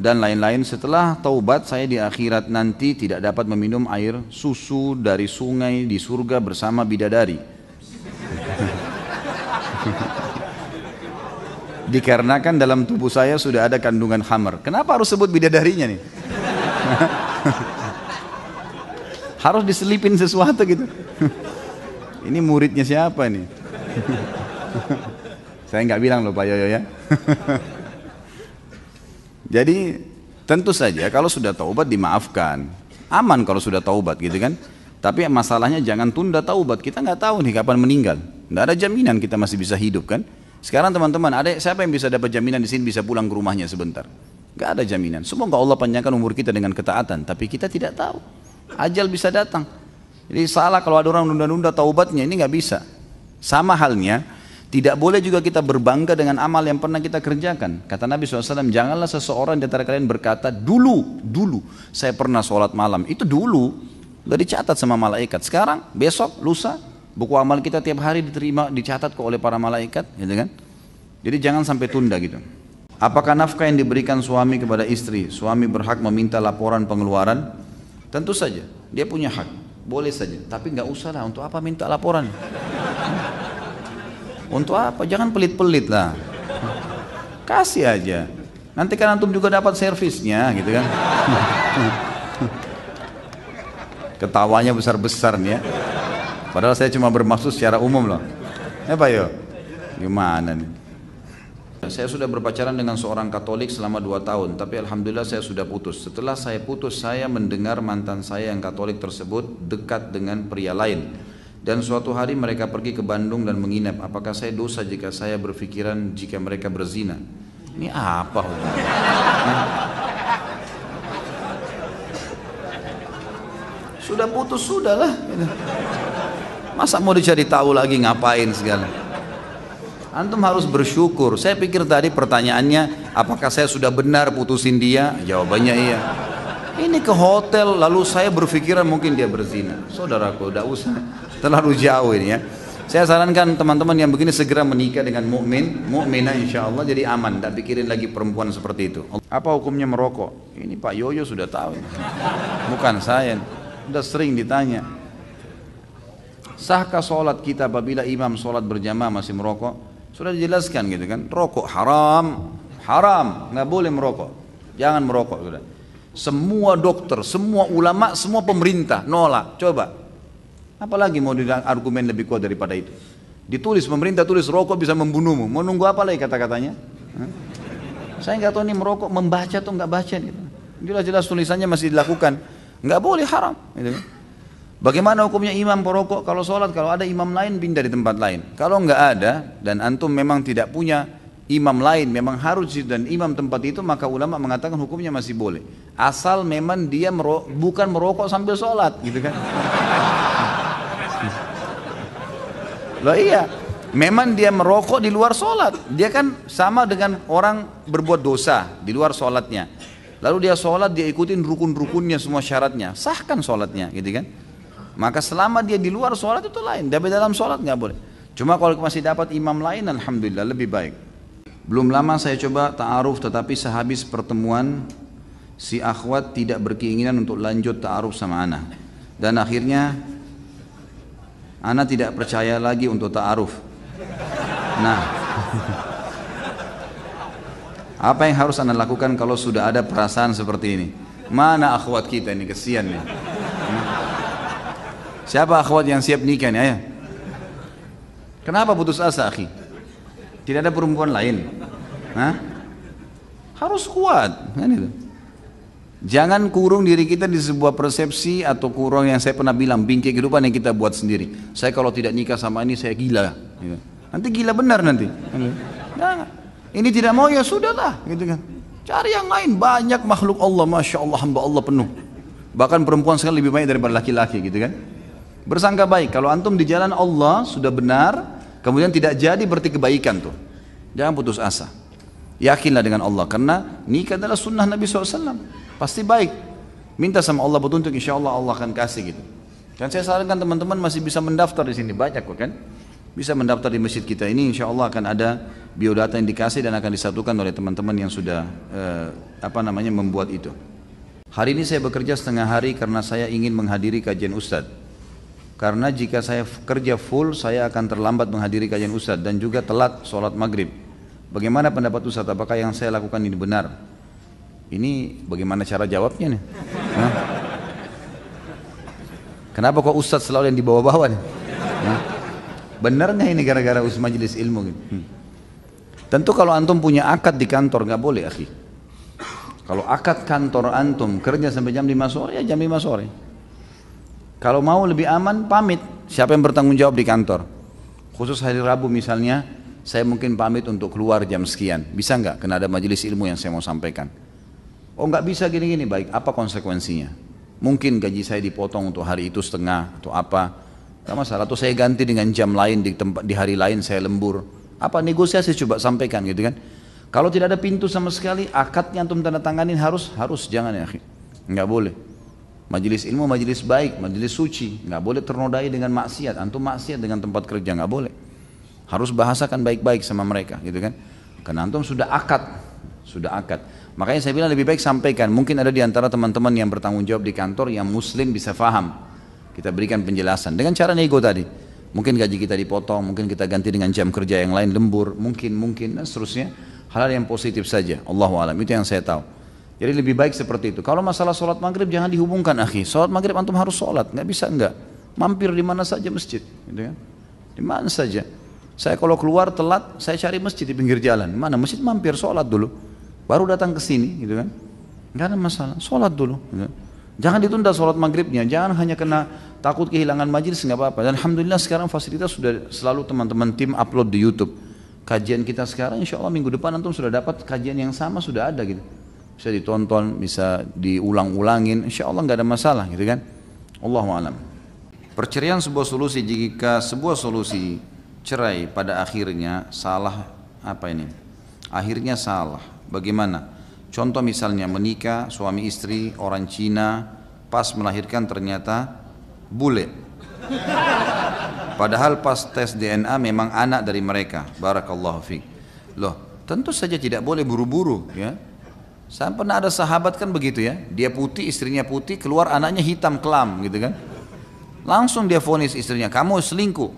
[SPEAKER 1] dan lain-lain. Setelah taubat, saya di akhirat nanti tidak dapat meminum air susu dari sungai di surga bersama bidadari. Dikarenakan dalam tubuh saya sudah ada kandungan khamar. Kenapa harus sebut bidadarinya nih? Harus diselipin sesuatu gitu. Ini muridnya siapa nih? Saya nggak bilang loh Pak Yoyo ya. Jadi tentu saja kalau sudah taubat dimaafkan. Aman kalau sudah taubat gitu kan. Tapi masalahnya jangan tunda taubat. Kita nggak tahu nih kapan meninggal. Nggak ada jaminan kita masih bisa hidup kan. Sekarang teman-teman, ada siapa yang bisa dapat jaminan di sini bisa pulang ke rumahnya sebentar? Gak ada jaminan. Semoga Allah panjangkan umur kita dengan ketaatan, tapi kita tidak tahu. Ajal bisa datang. Jadi salah kalau ada orang nunda-nunda taubatnya, ini gak bisa. Sama halnya, tidak boleh juga kita berbangga dengan amal yang pernah kita kerjakan. Kata Nabi SAW, janganlah seseorang di antara kalian berkata, dulu saya pernah sholat malam. Itu dulu, udah dicatat sama malaikat. Sekarang, besok, lusa, buku amal kita tiap hari diterima, dicatat oleh para malaikat, gitu kan? Jadi jangan sampai tunda gitu. Apakah nafkah yang diberikan suami kepada istri, suami berhak meminta laporan pengeluaran? Tentu saja, dia punya hak, boleh saja. Tapi nggak usah lah, untuk apa minta laporan? Untuk apa? Jangan pelit-pelit lah. Kasih aja. Nanti kan antum juga dapat servisnya, gitu kan? Ketawanya besar-besar nih ya. Padahal saya cuma bermaksud secara umum loh. Ya Pak Yo, gimana nih? Saya sudah berpacaran dengan seorang Katolik selama 2 tahun, tapi Alhamdulillah saya sudah putus. Setelah saya putus, saya mendengar mantan saya yang Katolik tersebut dekat dengan pria lain. Dan suatu hari mereka pergi ke Bandung dan menginap. Apakah saya dosa jika saya berpikiran jika mereka berzina? Ini apa? Sudah putus, sudahlah. Masa mau dicari tahu lagi ngapain segala? Antum harus bersyukur. Saya pikir tadi pertanyaannya, apakah saya sudah benar putusin dia? Jawabannya iya. Ini ke hotel, lalu saya berpikiran mungkin dia berzina. Saudaraku, udah usah terlalu jauh ini ya. Saya sarankan teman-teman yang begini segera menikah dengan mukminah insya Allah, jadi aman. Tidak pikirin lagi perempuan seperti itu. Apa hukumnya merokok? Ini Pak Yoyo sudah tahu. Bukan saya. Sudah sering ditanya. Sahkah sholat kita apabila imam sholat berjamaah masih merokok? Sudah dijelaskan gitu kan. Rokok haram, nggak boleh merokok. Jangan merokok sudah. Semua dokter, semua ulama, semua pemerintah nolak. Coba. Apalagi mau argumen lebih kuat daripada itu? Ditulis pemerintah tulis rokok bisa membunuhmu. Mau nunggu apa lagi kata-katanya? Saya nggak tahu nih merokok membaca atau nggak baca gitu. Jelas-jelas tulisannya masih dilakukan. Nggak boleh, haram. Gitu. Bagaimana hukumnya imam perokok? Kalau sholat, kalau ada imam lain pindah di tempat lain. Kalau nggak ada dan antum memang tidak punya imam lain, memang harus dan imam tempat itu, maka ulama mengatakan hukumnya masih boleh. Asal memang dia bukan merokok sambil sholat, gitu kan? Loh iya, memang dia merokok di luar sholat. Dia kan sama dengan orang berbuat dosa di luar sholatnya. Lalu dia sholat, dia ikutin rukun-rukunnya semua syaratnya, sahkan sholatnya, gitu kan? Maka selama dia di luar sholat itu lain, tapi dalam sholat nggak boleh. Cuma kalau masih dapat imam lain, alhamdulillah lebih baik. Belum lama saya coba ta'aruf, tetapi sehabis pertemuan si akhwat tidak berkeinginan untuk lanjut ta'aruf sama ana. Dan akhirnya ana tidak percaya lagi untuk ta'aruf. Nah, apa yang harus ana lakukan kalau sudah ada perasaan seperti ini? Mana akhwat kita ini, kesian nih. Siapa akhwat yang siap nikah nih? Ayo. Kenapa putus asa, akhi? Tidak ada perempuan lain? Hah? Harus kuat, kan itu. Jangan kurung diri kita di sebuah persepsi atau kurung yang saya pernah bilang, bingkai kehidupan yang kita buat sendiri. Saya kalau tidak nikah sama ini saya gila. Gitu. Nanti gila benar nanti. Jangan. Ini tidak mau ya sudahlah, gitu kan. Cari yang lain, banyak makhluk Allah, masya Allah, hamba Allah penuh. Bahkan perempuan sekali lebih banyak daripada laki-laki, gitu kan. Bersangka baik, kalau antum di jalan Allah sudah benar, kemudian tidak jadi berarti kebaikan tuh. Jangan putus asa. Yakinlah dengan Allah, karena nikah adalah sunnah Nabi SAW. Pasti baik. Minta sama Allah petunjuk, insya Allah Allah akan kasih gitu. Dan saya sarankan teman-teman masih bisa mendaftar di sini, banyak kok kan. Bisa mendaftar di masjid kita ini, insya Allah akan ada biodata yang dikasih dan akan disatukan oleh teman-teman yang sudah membuat itu. Hari ini saya bekerja setengah hari karena saya ingin menghadiri kajian Ustadz. Karena jika saya kerja full, saya akan terlambat menghadiri kajian Ustadz dan juga telat sholat maghrib. Bagaimana pendapat Ustadz? Apakah yang saya lakukan ini benar? Ini bagaimana cara jawabnya nih? Hah? Kenapa kok Ustadz selalu yang di bawah-bawah nih? Hah? Benar nggak ini gara-gara majelis ilmu gitu? Tentu kalau antum punya akad di kantor nggak boleh, akhi. Kalau akad kantor antum kerja sampai jam 5 sore, ya jam 5 sore. Kalau mau lebih aman, pamit. Siapa yang bertanggung jawab di kantor? Khusus hari Rabu misalnya, saya mungkin pamit untuk keluar jam sekian. Bisa nggak? Karena ada majelis ilmu yang saya mau sampaikan. Oh nggak bisa gini-gini, baik. Apa konsekuensinya? Mungkin gaji saya dipotong untuk hari itu setengah atau apa? Gak masalah. Atau saya ganti dengan jam lain di hari lain saya lembur. Apa negosiasi coba sampaikan gitu kan? Kalau tidak ada pintu sama sekali, akadnya antum tanda tanganin harus jangan ya, nggak boleh. Majelis ilmu, majelis baik, majelis suci, nggak boleh ternodai dengan maksiat. Antum maksiat dengan tempat kerja nggak boleh. Harus bahasakan baik-baik sama mereka, gitu kan? Karena antum sudah akad. Makanya saya bilang lebih baik sampaikan. Mungkin ada di antara teman-teman yang bertanggung jawab di kantor yang muslim bisa faham. Kita berikan penjelasan dengan cara nego tadi. Mungkin gaji kita dipotong, mungkin kita ganti dengan jam kerja yang lain, lembur, mungkin dan seterusnya. Hal-hal yang positif saja. Allahu a'lam. Itu yang saya tahu. Jadi lebih baik seperti itu. Kalau masalah sholat maghrib jangan dihubungkan, akhi. Sholat maghrib antum harus sholat, nggak bisa enggak. Mampir di mana saja masjid, gitu kan? Di mana saja. Saya kalau keluar telat, saya cari masjid di pinggir jalan. Mana masjid, mampir sholat dulu, baru datang ke sini, gitu kan? Nggak ada masalah, sholat dulu. Gitu. Jangan ditunda sholat maghribnya, jangan hanya kena takut kehilangan majelis, nggak apa-apa. Dan alhamdulillah sekarang fasilitas sudah selalu teman-teman tim upload di YouTube. Kajian kita sekarang, insya Allah minggu depan antum sudah dapat kajian yang sama, sudah ada gitu. Bisa ditonton, bisa diulang-ulangin, insya Allah nggak ada masalah, gitu kan? Allahu a'lam. Perceraian sebuah solusi jika sebuah solusi cerai pada akhirnya salah apa ini? Akhirnya salah. Bagaimana? Contoh misalnya menikah suami istri orang Cina, pas melahirkan ternyata bule. Padahal pas tes DNA memang anak dari mereka. Barakallahu fiik. Loh, tentu saja tidak boleh buru-buru ya. Saya pernah ada sahabat kan begitu ya. Dia putih, istrinya putih, keluar anaknya hitam kelam gitu kan. Langsung dia vonis istrinya, kamu selingkuh.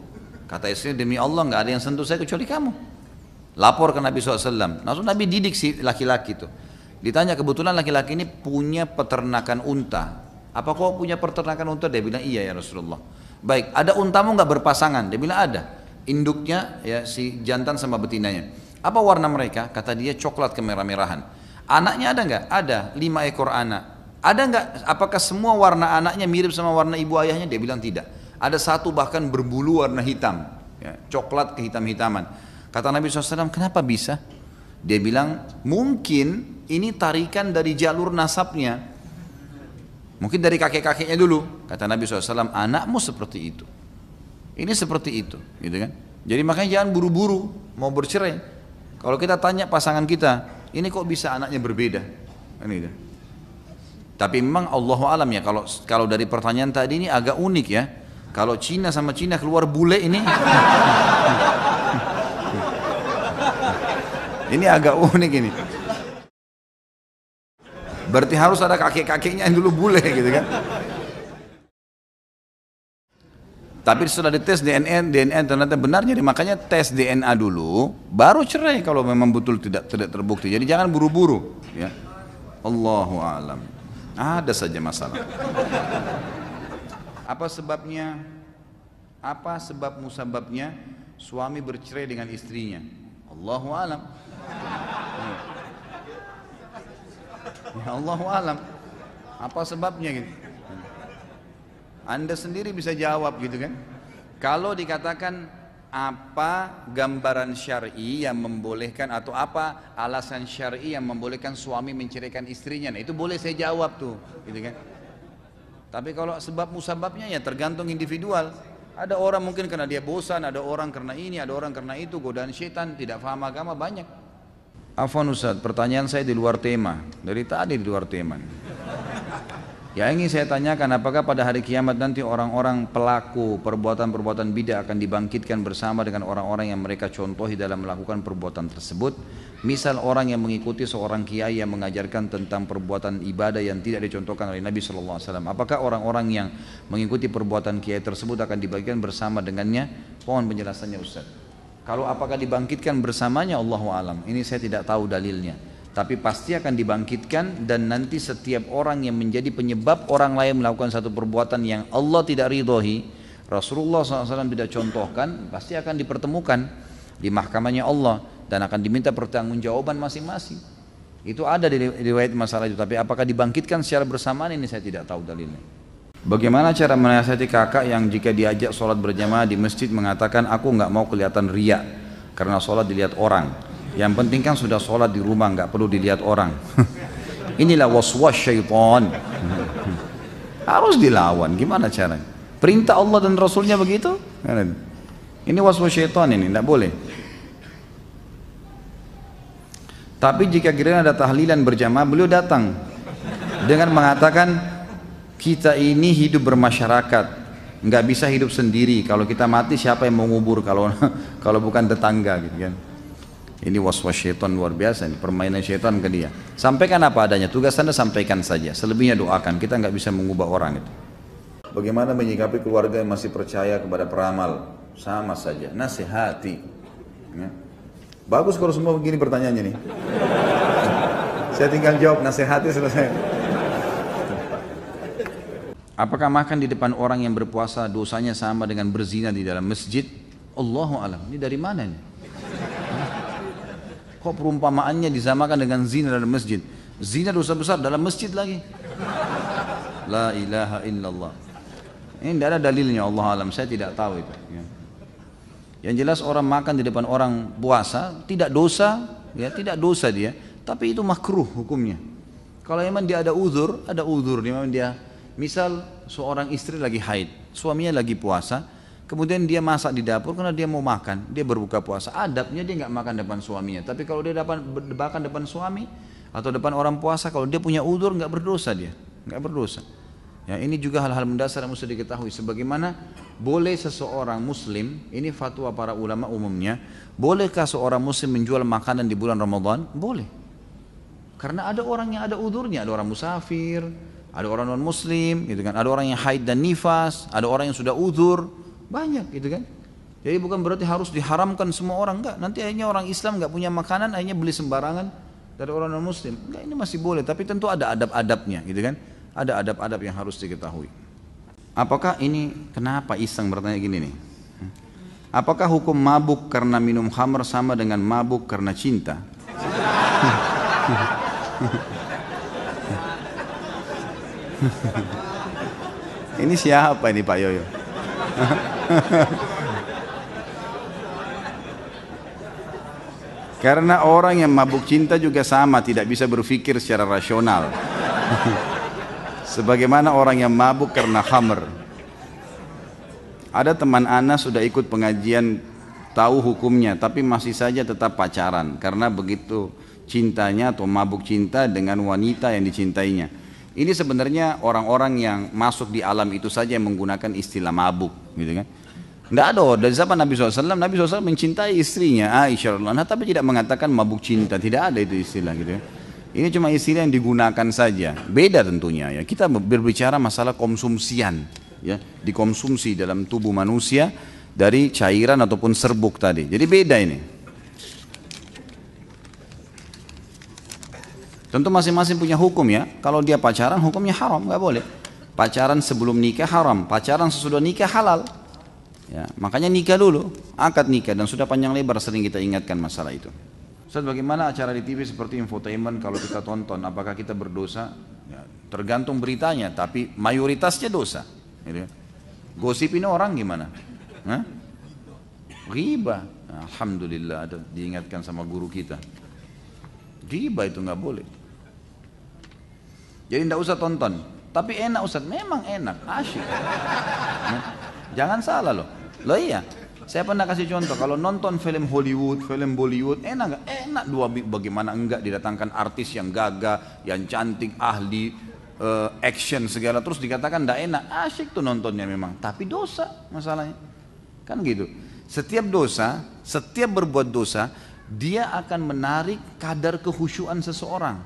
[SPEAKER 1] Kata istrinya, demi Allah nggak ada yang sentuh saya kecuali kamu. Lapor ke Nabi SAW. Langsung Nabi didik si laki-laki itu. Ditanya, kebetulan laki-laki ini punya peternakan unta. Apa kau punya peternakan unta? Dia bilang, iya ya Rasulullah. Baik, ada untamu nggak berpasangan? Dia bilang ada. Induknya ya si jantan sama betinanya. Apa warna mereka? Kata dia coklat kemerah-merahan. Anaknya ada nggak? Ada, 5 ekor anak. Ada nggak? Apakah semua warna anaknya mirip sama warna ibu ayahnya? Dia bilang tidak. Ada satu bahkan berbulu warna hitam, ya, coklat kehitam-hitaman. Kata Nabi SAW, kenapa bisa? Dia bilang, mungkin ini tarikan dari jalur nasabnya. Mungkin dari kakek-kakeknya dulu. Kata Nabi SAW, anakmu seperti itu. Ini seperti itu, gitu kan? Jadi makanya jangan buru-buru mau bercerai. Kalau kita tanya pasangan kita, ini kok bisa anaknya berbeda? Ini. Tapi memang Allahu alam ya, kalau dari pertanyaan tadi ini agak unik ya. Kalau Cina sama Cina keluar bule ini, ini agak unik ini. Berarti harus ada kakek-kakeknya yang dulu bule gitu kan. Tapi setelah dites DNA ternyata benar, jadi makanya tes DNA dulu, baru cerai kalau memang betul tidak terbukti. Jadi jangan buru-buru, ya. Allahu a'lam. Ada saja masalah. Apa sebabnya? Apa sebab musababnya suami bercerai dengan istrinya? Allahu a'lam. Ya Allahu a'lam. Apa sebabnya gitu? Anda sendiri bisa jawab gitu kan? Kalau dikatakan apa gambaran syar'i yang membolehkan atau apa alasan syar'i yang membolehkan suami menceraikan istrinya, nah itu boleh saya jawab tuh, gitu kan? Tapi kalau sebab musababnya ya tergantung individual. Ada orang mungkin karena dia bosan, ada orang karena ini, ada orang karena itu, godaan syaitan, tidak paham agama banyak. Afwan Ustaz, pertanyaan saya di luar tema, dari tadi di luar tema. Ya ingin saya tanyakan, apakah pada hari kiamat nanti orang-orang pelaku perbuatan-perbuatan bidah akan dibangkitkan bersama dengan orang-orang yang mereka contohi dalam melakukan perbuatan tersebut? Misal orang yang mengikuti seorang kiai yang mengajarkan tentang perbuatan ibadah yang tidak dicontohkan oleh Nabi SAW. Apakah orang-orang yang mengikuti perbuatan kiai tersebut akan dibangkitkan bersama dengannya? Mohon penjelasannya Ustaz. Kalau apakah dibangkitkan bersamanya, Allahu alam. Ini saya tidak tahu dalilnya. Tapi pasti akan dibangkitkan, dan nanti setiap orang yang menjadi penyebab orang lain melakukan satu perbuatan yang Allah tidak ridhoi, Rasulullah SAW tidak contohkan, pasti akan dipertemukan di mahkamahnya Allah dan akan diminta pertanggungjawaban masing-masing. Itu ada di riwayat masalah itu, tapi apakah dibangkitkan secara bersamaan, ini saya tidak tahu dalilnya. Bagaimana cara menasihati kakak yang jika diajak sholat berjamaah di masjid mengatakan aku nggak mau kelihatan riya karena sholat dilihat orang. Yang penting kan sudah sholat di rumah, nggak perlu dilihat orang. Inilah waswas syaitan. Harus dilawan, gimana caranya? Perintah Allah dan Rasulnya begitu? Ini waswas syaitan ini, tidak boleh. Tapi jika kira ada tahlilan berjamaah, beliau datang dengan mengatakan kita ini hidup bermasyarakat, nggak bisa hidup sendiri. Kalau kita mati siapa yang mau ngubur kalau bukan tetangga gitu kan? Ini waswas syaitan luar biasa, ini permainan syaitan ke dia. Sampaikan apa adanya, tugas Anda sampaikan saja, selebihnya doakan, kita nggak bisa mengubah orang itu. Bagaimana menyikapi keluarga yang masih percaya kepada peramal? Sama saja, nasihati. Ya. Bagus kalau semua begini pertanyaannya nih. Saya tinggal jawab, nasihati selesai. Apakah makan di depan orang yang berpuasa dosanya sama dengan berzina di dalam masjid? Allahu alam. Ini dari mana nih? Kok perumpamaannya disamakan dengan zina dalam masjid? Zina dosa besar dalam masjid lagi. La ilaha illallah. Ini tidak ada dalilnya, Allah alam, saya tidak tahu itu. Yang jelas orang makan di depan orang puasa tidak dosa, ya tidak dosa dia, tapi itu makruh hukumnya. Kalau memang dia ada uzur, memang dia, misal seorang istri lagi haid, suaminya lagi puasa, kemudian dia masak di dapur karena dia mau makan, dia berbuka puasa, adabnya dia nggak makan depan suaminya. Tapi kalau dia makan depan suami atau depan orang puasa, kalau dia punya uzur nggak berdosa dia, nggak berdosa. Ya, ini juga hal-hal mendasar yang mesti diketahui. Sebagaimana boleh seseorang muslim, ini fatwa para ulama umumnya, bolehkah seorang muslim menjual makanan di bulan Ramadan? Boleh. Karena ada orang yang ada uzurnya, ada orang musafir, ada orang non muslim, gitu kan, ada orang yang haid dan nifas, ada orang yang sudah uzur, banyak gitu kan. Jadi bukan berarti harus diharamkan semua orang, enggak. Nanti akhirnya orang Islam enggak punya makanan, akhirnya beli sembarangan dari orang non muslim. Enggak, ini masih boleh, tapi tentu ada adab-adabnya gitu kan. Ada adab-adab yang harus diketahui. Apakah ini, kenapa iseng bertanya gini nih? Apakah hukum mabuk karena minum khamr sama dengan mabuk karena cinta? Ini siapa ini Pak Yoyo? Karena orang yang mabuk cinta juga sama, tidak bisa berpikir secara rasional. Sebagaimana orang yang mabuk karena khamr. Ada teman ana sudah ikut pengajian, tahu hukumnya, tapi masih saja tetap pacaran karena begitu cintanya atau mabuk cinta dengan wanita yang dicintainya. Ini sebenarnya orang-orang yang masuk di alam itu saja yang menggunakan istilah mabuk, gitu kan? Tidak ada, dari zaman Nabi SAW, Nabi SAW mencintai istrinya Aisyah radhiyallahu anha, tapi tidak mengatakan mabuk cinta, tidak ada itu istilah, gitu kan? Ini cuma istilah yang digunakan saja, beda tentunya ya. Kita berbicara masalah konsumsian, ya, dikonsumsi dalam tubuh manusia dari cairan ataupun serbuk tadi. Jadi beda ini. Tentu masing-masing punya hukum ya. Kalau dia pacaran hukumnya haram, nggak boleh. Pacaran sebelum nikah haram, pacaran sesudah nikah halal. Ya, makanya nikah dulu, akad nikah, dan sudah panjang lebar sering kita ingatkan masalah itu. Ustaz, bagaimana acara di TV seperti infotainment kalau kita tonton, apakah kita berdosa? Ya, tergantung beritanya, tapi mayoritasnya dosa. Gitu. Gosip ini orang gimana? Ghibah. Alhamdulillah ada diingatkan sama guru kita. Ghibah itu nggak boleh. Jadi tidak usah tonton. Tapi enak Ustaz, memang enak, asyik. Jangan salah loh. Loh iya, saya pernah kasih contoh, kalau nonton film Hollywood, film Bollywood, enak nggak? Enak, bagaimana enggak didatangkan artis yang gagah, yang cantik, ahli, action segala, terus dikatakan enggak enak. Asyik tuh nontonnya memang, tapi dosa masalahnya. Kan gitu. Setiap dosa, setiap berbuat dosa, dia akan menarik kadar kehusyuan seseorang.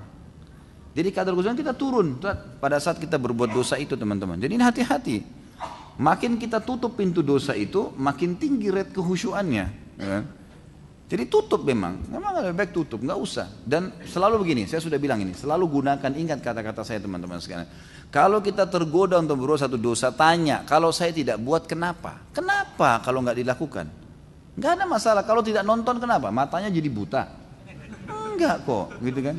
[SPEAKER 1] Jadi kadar kehusyuan kita turun pada saat kita berbuat dosa itu, teman-teman. Jadi ini hati-hati. Makin kita tutup pintu dosa itu, makin tinggi rate kehusyuannya. Ya. Jadi tutup memang lebih baik tutup, nggak usah. Dan selalu begini, saya sudah bilang ini, selalu gunakan, ingat kata-kata saya teman-teman sekalian. Kalau kita tergoda untuk berbuat satu dosa, tanya, kalau saya tidak buat kenapa? Kenapa kalau nggak dilakukan? Nggak ada masalah. Kalau tidak nonton kenapa? Matanya jadi buta? Enggak kok, gitu kan?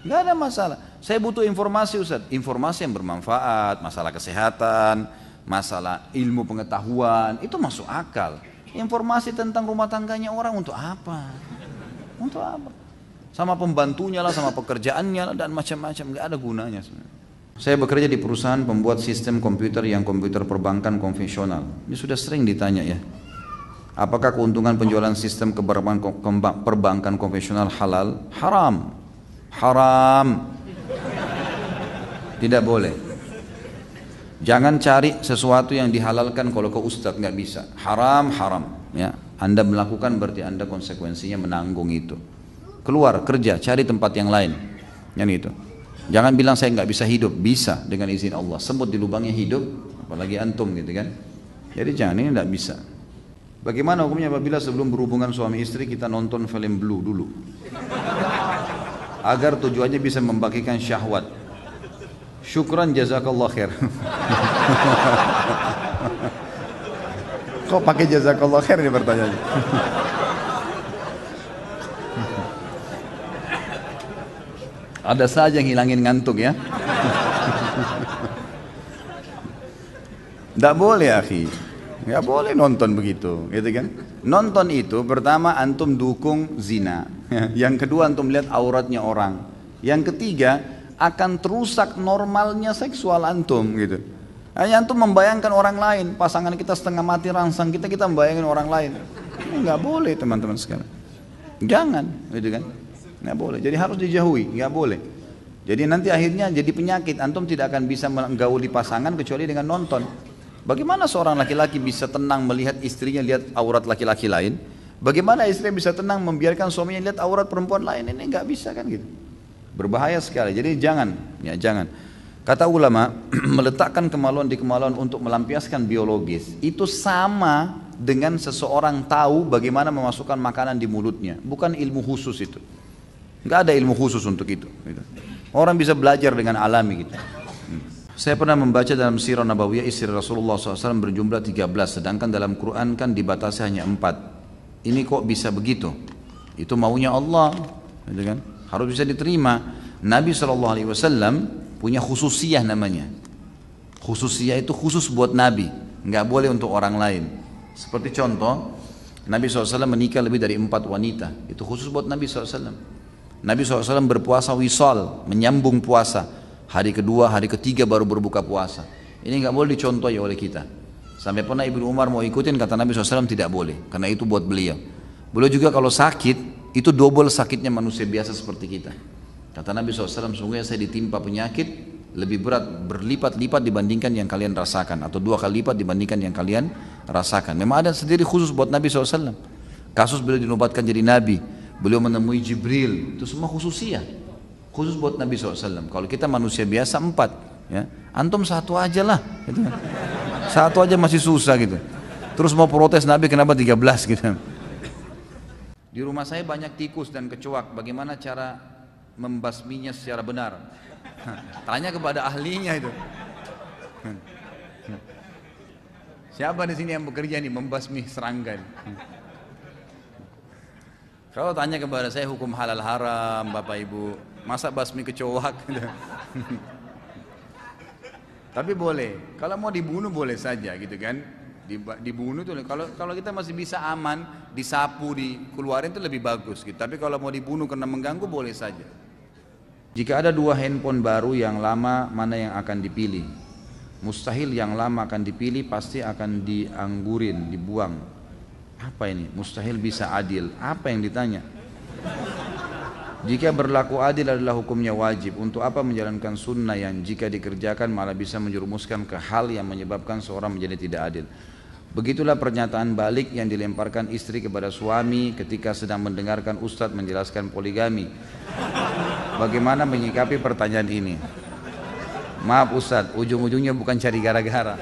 [SPEAKER 1] Nggak ada masalah. Saya butuh informasi, Ustaz, informasi yang bermanfaat, masalah kesehatan, masalah ilmu pengetahuan, itu masuk akal. Informasi tentang rumah tangganya orang untuk apa? Untuk apa? Sama pembantunya lah, sama pekerjaannya lah, dan macam-macam, nggak ada gunanya sebenarnya. Saya bekerja di perusahaan pembuat sistem komputer yang komputer perbankan konvensional. Ini sudah sering ditanya ya. Apakah keuntungan penjualan sistem perbankan konvensional halal? Haram. Haram. Tidak boleh. Jangan cari sesuatu yang dihalalkan kalau ke ustadz, nggak bisa. Haram, haram. Ya, Anda melakukan berarti Anda konsekuensinya menanggung itu. Keluar kerja, cari tempat yang lain. Yang itu. Jangan bilang saya nggak bisa hidup, bisa dengan izin Allah. Semut di lubangnya hidup, apalagi antum gitu kan. Jadi jangan, ini nggak bisa. Bagaimana hukumnya apabila sebelum berhubungan suami istri kita nonton film Blue dulu, agar tujuannya bisa membagikan syahwat. Syukran jazakallah khair. Kok pakai jazakallah khair ini pertanyaannya? Ada saja yang hilangin ngantuk ya. Tidak boleh akhi. Nggak boleh nonton begitu, gitu kan? Nonton itu pertama antum dukung zina. Yang kedua antum lihat auratnya orang. Yang ketiga akan terusak normalnya seksual antum gitu. Hanya antum membayangkan orang lain, pasangan kita setengah mati rangsang kita membayangkan orang lain. Ini nggak boleh teman-teman sekalian. Jangan, gitu kan? Nggak boleh. Jadi harus dijauhi, nggak boleh. Jadi nanti akhirnya jadi penyakit. Antum tidak akan bisa menggauli pasangan kecuali dengan nonton. Bagaimana seorang laki-laki bisa tenang melihat istrinya lihat aurat laki-laki lain? Bagaimana istri bisa tenang membiarkan suaminya lihat aurat perempuan lain? Ini nggak bisa kan gitu. Berbahaya sekali. Jadi jangan, ya jangan. Kata ulama, meletakkan kemaluan di kemaluan untuk melampiaskan biologis itu sama dengan seseorang tahu bagaimana memasukkan makanan di mulutnya. Bukan ilmu khusus itu. Nggak ada ilmu khusus untuk itu. Gitu. Orang bisa belajar dengan alami gitu. Saya pernah membaca dalam Sirah Nabawiyah istri Rasulullah SAW berjumlah 13, sedangkan dalam Quran kan dibatasi hanya 4. Ini kok bisa begitu? Itu maunya Allah, gitu kan? Harus bisa diterima. Nabi SAW punya khususiyah namanya. Khususiyah itu khusus buat Nabi, nggak boleh untuk orang lain. Seperti contoh, Nabi SAW menikah lebih dari 4 wanita, itu khusus buat Nabi SAW. Nabi SAW berpuasa wisal, menyambung puasa. Hari kedua, hari ketiga baru berbuka puasa. Ini nggak boleh dicontohi oleh kita. Sampai pernah Ibnu Umar mau ikutin, kata Nabi SAW tidak boleh, karena itu buat beliau. Beliau juga kalau sakit, itu double sakitnya manusia biasa seperti kita. Kata Nabi SAW, sungguhnya saya ditimpa penyakit lebih berat, berlipat-lipat dibandingkan yang kalian rasakan, atau 2 kali lipat dibandingkan yang kalian rasakan. Memang ada sendiri khusus buat Nabi SAW. Kasus beliau dinobatkan jadi Nabi, beliau menemui Jibril, itu semua khususiyah. Khusus buat Nabi SAW. Kalau kita manusia biasa 4, ya. Antum 1 aja lah, gitu. 1 aja masih susah gitu. Terus mau protes Nabi kenapa 13 gitu. Di rumah saya banyak tikus dan kecoak. Bagaimana cara membasminya secara benar? Tanya kepada ahlinya itu. Siapa di sini yang bekerja nih membasmi serangga? Kalau tanya kepada saya hukum halal haram, Bapak Ibu, masa basmi kecoak? Tapi boleh, kalau mau dibunuh boleh saja gitu kan. Dibunuh tuh, kalau kita masih bisa aman, disapu, dikeluarin itu lebih bagus gitu. Tapi kalau mau dibunuh karena mengganggu boleh saja. Jika ada 2 handphone baru yang lama, mana yang akan dipilih? Mustahil yang lama akan dipilih, pasti akan dianggurin, dibuang. Apa ini? Mustahil bisa adil. Apa yang ditanya? Jika berlaku adil adalah hukumnya wajib, untuk apa menjalankan sunnah yang jika dikerjakan malah bisa menjerumuskan ke hal yang menyebabkan seorang menjadi tidak adil. Begitulah pernyataan balik yang dilemparkan istri kepada suami ketika sedang mendengarkan ustadz menjelaskan poligami. Bagaimana menyikapi pertanyaan ini? Maaf ustadz, ujung-ujungnya bukan cari gara-gara.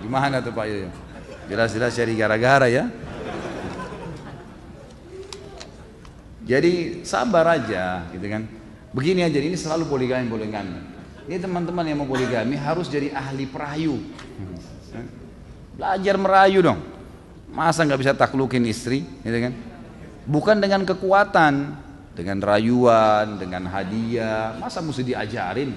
[SPEAKER 1] Gimana tuh Pak Yoyo? Jelas-jelas cari gara-gara ya. Jadi sabar aja gitu kan. Begini aja, ini selalu poligami. Ini teman-teman yang mau poligami harus jadi ahli perayu. Belajar merayu dong. Masa nggak bisa taklukin istri gitu kan? Bukan dengan kekuatan, dengan rayuan, dengan hadiah. Masa mesti diajarin?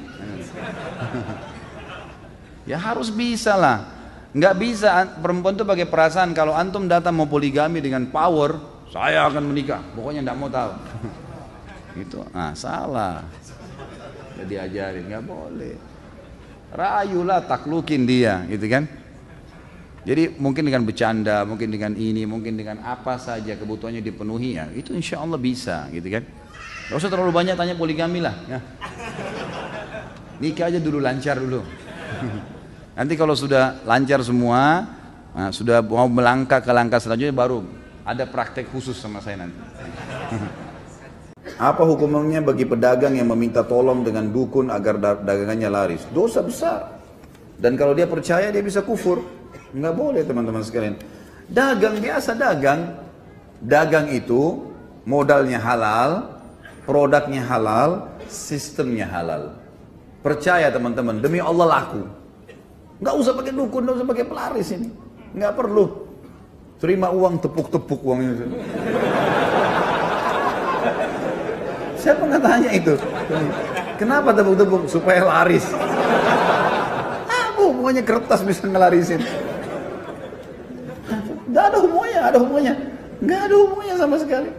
[SPEAKER 1] Ya harus bisa lah. Nggak bisa perempuan tuh pakai perasaan. Kalau antum datang mau poligami dengan power, saya akan menikah, pokoknya enggak mau tahu. Gitu, salah. Jadi diajarin, nggak boleh. Rayulah, taklukin dia, gitu kan? Jadi mungkin dengan bercanda, mungkin dengan ini, mungkin dengan apa saja kebutuhannya dipenuhi ya, itu insya Allah bisa, gitu kan? Gak usah terlalu banyak tanya poligami lah. Ya. Nikah aja dulu, lancar dulu. Nanti kalau sudah lancar semua, sudah mau melangkah ke langkah selanjutnya baru ada praktek khusus sama saya nanti.
[SPEAKER 2] Apa hukumnya bagi pedagang yang meminta tolong dengan dukun agar dagangannya laris? Dosa besar. Dan kalau dia percaya dia bisa kufur. Nggak boleh teman-teman sekalian. Dagang biasa dagang. Dagang itu modalnya halal, produknya halal, sistemnya halal. Percaya teman-teman, demi Allah laku. Nggak usah pakai dukun, nggak usah pakai pelaris ini. Nggak perlu. Terima uang, tepuk-tepuk uang itu. Siapa nggak tanya itu? Kenapa tepuk-tepuk? Supaya laris. Pokoknya kertas bisa ngelarisin. Nggak ada hubungannya, nggak ada hubungannya sama sekali.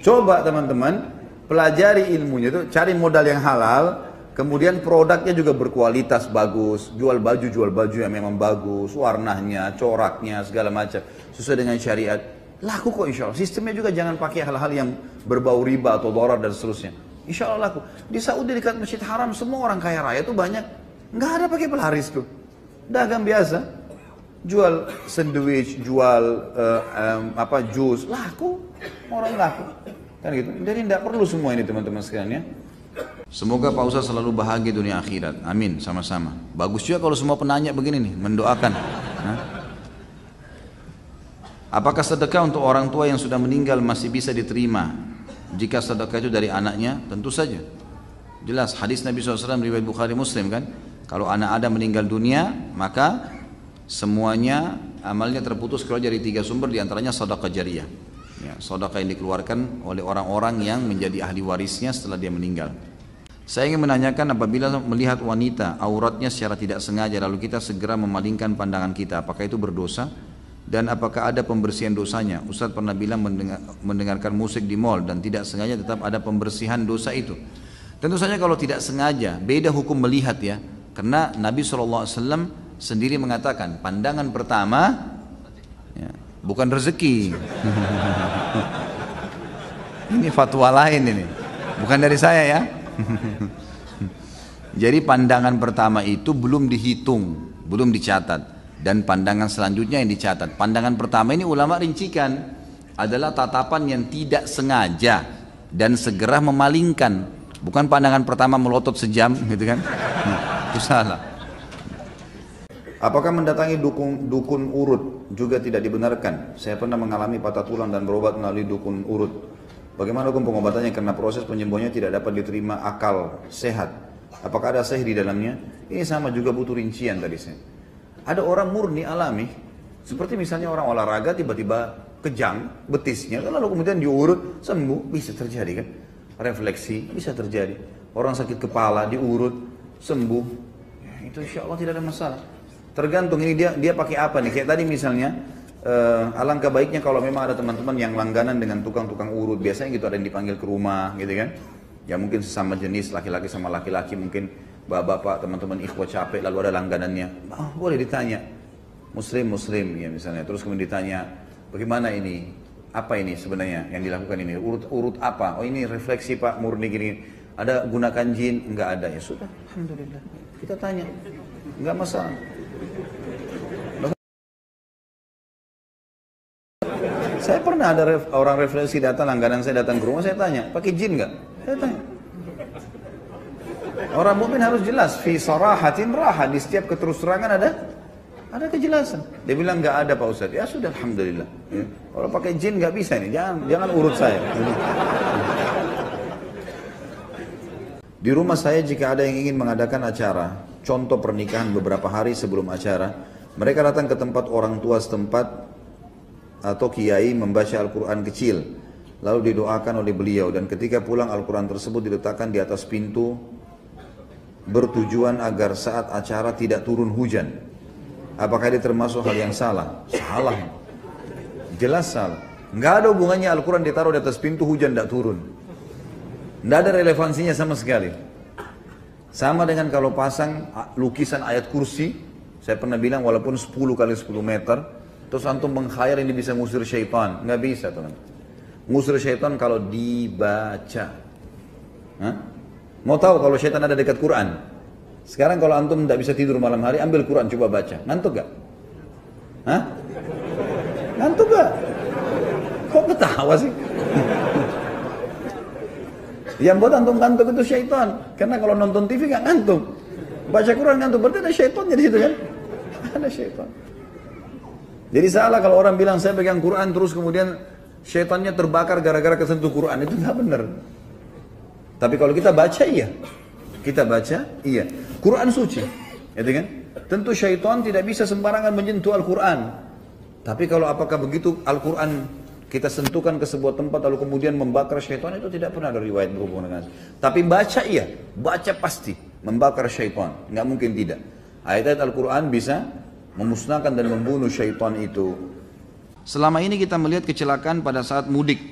[SPEAKER 2] Coba teman-teman, pelajari ilmunya itu, cari modal yang halal. Kemudian produknya juga berkualitas bagus, jual baju yang memang bagus, warnanya, coraknya, segala macam sesuai dengan syariat. Laku kok insya Allah. Sistemnya juga jangan pakai hal-hal yang berbau riba atau dolar dan seterusnya. Insya Allah laku. Di Saudi dekat Masjid Haram semua orang kaya raya itu banyak, nggak ada pakai pelaris tuh. Dagang biasa, jual sandwich, jual jus, laku, orang laku. Kan gitu. Jadi tidak perlu semua ini teman-teman sekalian ya.
[SPEAKER 1] Semoga Pak Ustaz selalu bahagia dunia akhirat. Amin, sama-sama. Bagus juga kalau semua penanya begini nih, mendoakan. Apakah sedekah untuk orang tua yang sudah meninggal masih bisa diterima? Jika sedekah itu dari anaknya, tentu saja. Jelas, hadis Nabi SAW riwayat Bukhari Muslim kan? Kalau anak Adam meninggal dunia, maka semuanya amalnya terputus keluar dari 3 sumber, diantaranya sedekah jariyah. Ya, sedekah yang dikeluarkan oleh orang-orang yang menjadi ahli warisnya setelah dia meninggal. Saya ingin menanyakan, apabila melihat wanita auratnya secara tidak sengaja lalu kita segera memalingkan pandangan kita, apakah itu berdosa? Dan apakah ada pembersihan dosanya? Ustaz pernah bilang mendengarkan musik di mall dan tidak sengaja tetap ada pembersihan dosa itu. Tentu saja kalau tidak sengaja, beda hukum melihat ya. Karena Nabi SAW sendiri mengatakan, pandangan pertama ya, bukan rezeki. Ini fatwa lain ini, bukan dari saya ya. Jadi pandangan pertama itu belum dihitung, belum dicatat, dan pandangan selanjutnya yang dicatat. Pandangan pertama ini ulama rincikan adalah tatapan yang tidak sengaja dan segera memalingkan, bukan pandangan pertama melotot sejam gitu kan. Itu salah.
[SPEAKER 2] Apakah mendatangi dukun urut juga tidak dibenarkan? Saya pernah mengalami patah tulang dan berobat melalui dukun urut. Bagaimana hukum pengobatannya karena proses penyembuhannya tidak dapat diterima akal sehat? Apakah ada sihir di dalamnya? Ini sama juga butuh rincian tadi saya. Ada orang murni alami, seperti misalnya orang olahraga tiba-tiba kejang betisnya, lalu kemudian diurut sembuh, bisa terjadi kan? Refleksi bisa terjadi. Orang sakit kepala diurut sembuh, ya, itu insya Allah tidak ada masalah. Tergantung ini dia pakai apa nih? Kayak tadi misalnya. Alangkah baiknya kalau memang ada teman-teman yang langganan dengan tukang-tukang urut, biasanya gitu ada yang dipanggil ke rumah gitu kan, ya mungkin sesama jenis laki-laki sama laki-laki mungkin bapak-bapak, teman-teman ikhwah capek lalu ada langganannya, boleh ditanya. Muslim ya misalnya, terus kemudian ditanya, bagaimana ini? Apa ini sebenarnya yang dilakukan ini? Urut apa? Oh ini refleksi Pak, murni gini. Ada gunakan jin? Enggak ada. Ya sudah, alhamdulillah. Kita tanya, enggak masalah. Saya pernah ada orang refleksi datang, langganan saya datang ke rumah, saya tanya, pakai jin enggak? Saya tanya. Orang mukmin harus jelas, fi sarahatin raha, di setiap keterus-terangan ada kejelasan. Dia bilang nggak ada Pak Ustadz. Ya sudah, alhamdulillah. Ya. Kalau pakai jin nggak bisa ini, jangan urut saya. Di rumah saya jika ada yang ingin mengadakan acara, contoh pernikahan beberapa hari sebelum acara, mereka datang ke tempat orang tua setempat atau kiai membaca Al-Quran kecil, lalu didoakan oleh beliau, dan ketika pulang Al-Quran tersebut diletakkan di atas pintu bertujuan agar saat acara tidak turun hujan. Apakah ini termasuk hal yang salah? Salah. Jelas salah. Nggak ada hubungannya Al-Quran ditaruh di atas pintu hujan tidak turun. Nggak ada relevansinya sama sekali. Sama dengan kalau pasang lukisan ayat kursi. Saya pernah bilang walaupun 10 kali 10 meter. Terus antum mengkhayal ini bisa ngusir syaitan. Nggak bisa teman. Ngusir syaitan kalau dibaca. Hah? Mau tahu kalau syaitan ada dekat Quran? Sekarang kalau antum tidak bisa tidur malam hari, ambil Quran coba baca. Ngantuk gak? Hah? Ngantuk gak? Kok ketawa sih? Yang buat antum ngantuk itu syaitan. Karena kalau nonton TV gak ngantuk. Baca Quran ngantuk, berarti ada syaitannya di situ kan? Ada syaitan. Jadi salah kalau orang bilang saya pegang Quran terus kemudian syaitannya terbakar gara-gara kesentuh Quran. Itu gak benar. Tapi kalau kita baca iya. Kita baca, iya. Quran suci, ya kan? Tentu syaitan tidak bisa sembarangan menyentuh Al-Quran. Tapi kalau apakah begitu Al-Quran kita sentuhkan ke sebuah tempat lalu kemudian membakar syaitan, itu tidak pernah ada riwayat berhubungan dengan. Tapi baca iya, baca pasti membakar syaitan, nggak mungkin tidak. Ayat-ayat Al-Quran bisa memusnahkan dan membunuh syaitan itu.
[SPEAKER 1] Selama ini kita melihat kecelakaan pada saat mudik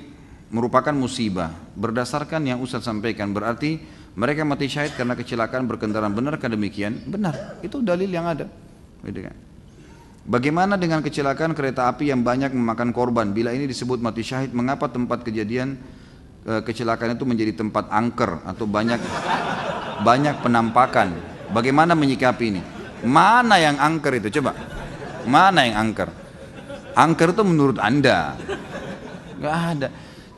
[SPEAKER 1] merupakan musibah. Berdasarkan yang Ustaz sampaikan, berarti mereka mati syahid karena kecelakaan berkendaraan. Benarkah demikian? Benar, itu dalil yang ada. Bagaimana dengan kecelakaan kereta api yang banyak memakan korban? Bila ini disebut mati syahid, mengapa tempat kejadian kecelakaan itu menjadi tempat angker atau banyak penampakan? Bagaimana menyikapi ini? Mana yang angker itu? Coba, mana yang angker? Angker itu menurut Anda? Gak ada.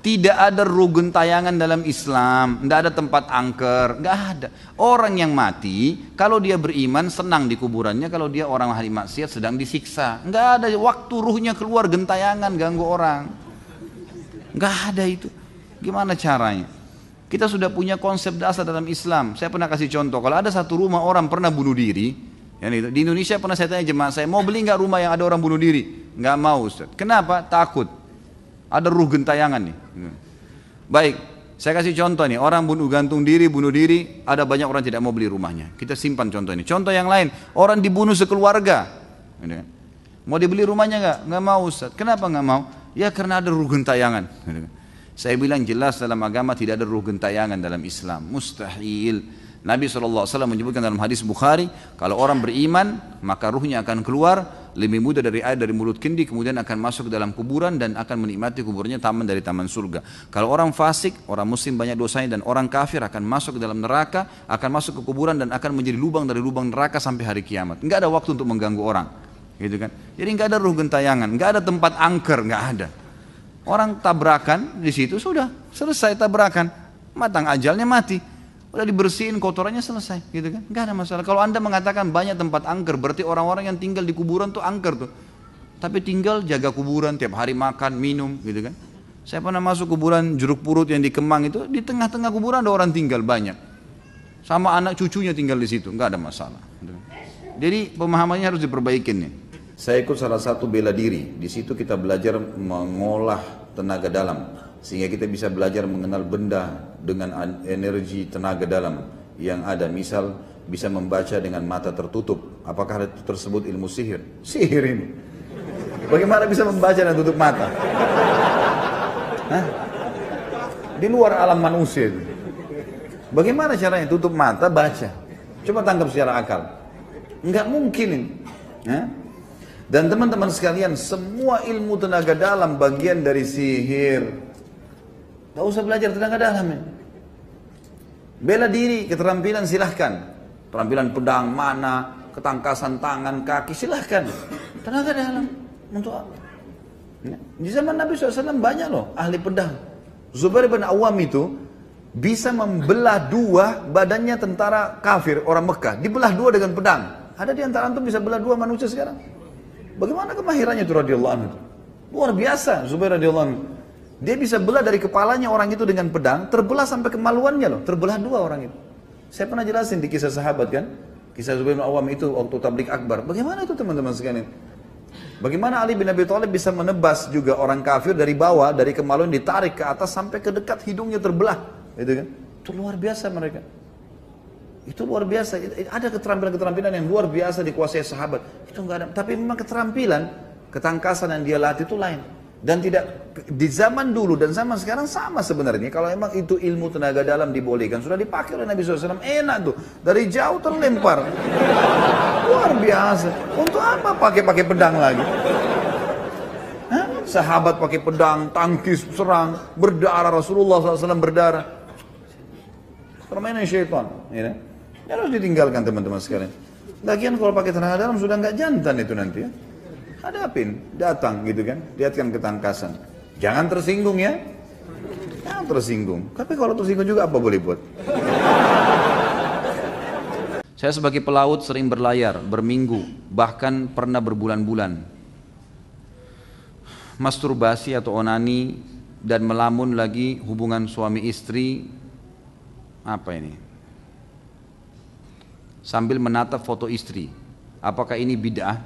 [SPEAKER 1] Tidak ada rukun tayangan dalam Islam, tidak ada tempat angker, nggak ada. Orang yang mati, kalau dia beriman senang di kuburannya, kalau dia orang ahli maksiat sedang disiksa. Nggak ada waktu ruhnya keluar gentayangan ganggu orang. Nggak ada itu. Gimana caranya? Kita sudah punya konsep dasar dalam Islam. Saya pernah kasih contoh, kalau ada satu rumah orang pernah bunuh diri, di Indonesia pernah saya tanya jemaah saya, mau beli nggak rumah yang ada orang bunuh diri? Nggak mau Ustaz. Kenapa? Takut. Ada ruh gentayangan nih. Baik, saya kasih contoh nih. Orang gantung diri, bunuh diri. Ada banyak orang tidak mau beli rumahnya. Kita simpan contoh ini. Contoh yang lain, orang dibunuh sekeluarga. Mau dibeli rumahnya nggak? Nggak mau Ustaz. Kenapa nggak mau? Ya karena ada ruh gentayangan. Saya bilang jelas dalam agama tidak ada ruh gentayangan dalam Islam. Mustahil. Nabi SAW menyebutkan dalam hadis Bukhari, kalau orang beriman maka ruhnya akan keluar lebih mudah dari air dari mulut kendi, kemudian akan masuk ke dalam kuburan dan akan menikmati kuburnya taman dari taman surga. Kalau orang fasik, orang muslim banyak dosanya, dan orang kafir akan masuk ke dalam neraka, akan masuk ke kuburan dan akan menjadi lubang dari lubang neraka sampai hari kiamat. Enggak ada waktu untuk mengganggu orang, gitu kan? Jadi enggak ada ruh gentayangan, enggak ada tempat angker, enggak ada. Orang tabrakan di situ sudah selesai tabrakan, matang ajalnya mati. Udah dibersihin kotorannya selesai, gitu kan? Nggak ada masalah. Kalau Anda mengatakan banyak tempat angker, berarti orang-orang yang tinggal di kuburan tuh angker tuh. Tapi tinggal jaga kuburan, tiap hari makan, minum, gitu kan? Saya pernah masuk kuburan Jeruk Purut yang di Kemang itu, di tengah-tengah kuburan ada orang tinggal banyak. Sama anak cucunya tinggal di situ, nggak ada masalah. Gitu kan? Jadi pemahamannya harus diperbaikin nih.
[SPEAKER 2] Saya ikut salah satu bela diri. Di situ kita belajar mengolah tenaga dalam. Sehingga kita bisa belajar mengenal benda dengan energi tenaga dalam yang ada. Misal bisa membaca dengan mata tertutup. Apakah itu tersebut ilmu sihir? Sihir ini. Bagaimana bisa membaca dan tutup mata? Hah? Di luar alam manusia itu. Bagaimana caranya tutup mata baca? Coba tangkap secara akal. Enggak mungkin ini. Ya? Dan teman-teman sekalian, semua ilmu tenaga dalam bagian dari sihir. Gak usah belajar tenaga dalam ya. Bela diri, keterampilan silahkan. Keterampilan pedang, mana, ketangkasan tangan, kaki, silahkan. Tenaga dalam, untuk apa? Ya. Di zaman Nabi SAW banyak loh ahli pedang. Zubair bin Awam itu bisa membelah dua badannya tentara kafir, orang Mekah. Dibelah dua dengan pedang. Ada di antara antum bisa belah dua manusia sekarang? Bagaimana kemahirannya itu radhiyallahu anhu? Luar biasa Zubair radhiyallahu anhu. Dia bisa belah dari kepalanya orang itu dengan pedang, terbelah sampai kemaluannya loh, terbelah dua orang itu. Saya pernah jelasin di kisah sahabat kan, kisah Zubair bin Awam itu waktu tablik akbar. Bagaimana itu teman-teman sekalian? Bagaimana Ali bin Abi Thalib bisa menebas juga orang kafir dari bawah, dari kemaluan ditarik ke atas sampai ke dekat hidungnya terbelah, gitu kan? Itu luar biasa mereka. Itu luar biasa. Ada keterampilan-keterampilan yang luar biasa dikuasai sahabat. Itu enggak ada. Tapi memang keterampilan, ketangkasan yang dia latih itu lain. Dan tidak di zaman dulu dan zaman sekarang sama sebenarnya. Kalau memang itu ilmu tenaga dalam dibolehkan, sudah dipakai oleh Nabi SAW, enak tuh. Dari jauh terlempar. Luar biasa. Untuk apa pakai pedang lagi? Hah? Sahabat pakai pedang, tangkis, serang, berdarah, Rasulullah SAW berdarah. Permainan syaitan. Ya. Ya harus ditinggalkan teman-teman sekalian. Lagian kalau pakai tenaga dalam sudah nggak jantan itu nanti ya. Hadapin, datang gitu kan, lihatkan ketangkasan. Jangan tersinggung ya. Jangan tersinggung. Tapi kalau tersinggung juga apa boleh buat?
[SPEAKER 1] Saya sebagai pelaut sering berlayar, berminggu, bahkan pernah berbulan-bulan. Masturbasi atau onani dan melamun lagi hubungan suami istri. Apa ini? Sambil menatap foto istri. Apakah ini bid'ah?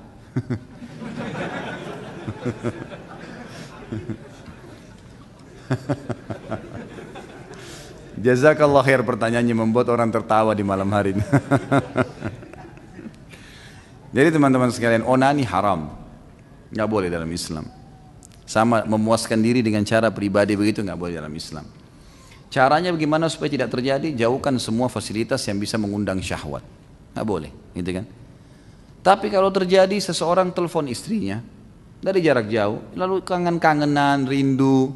[SPEAKER 1] Jazakallah khair, pertanyaannya membuat orang tertawa di malam hari ini. Jadi teman-teman sekalian, onani haram. Nggak boleh dalam Islam. Sama memuaskan diri dengan cara pribadi begitu nggak boleh dalam Islam. Caranya bagaimana supaya tidak terjadi? Jauhkan semua fasilitas yang bisa mengundang syahwat. Nggak boleh, gitu kan? Tapi kalau terjadi seseorang telepon istrinya dari jarak jauh, lalu kangen-kangenan, rindu,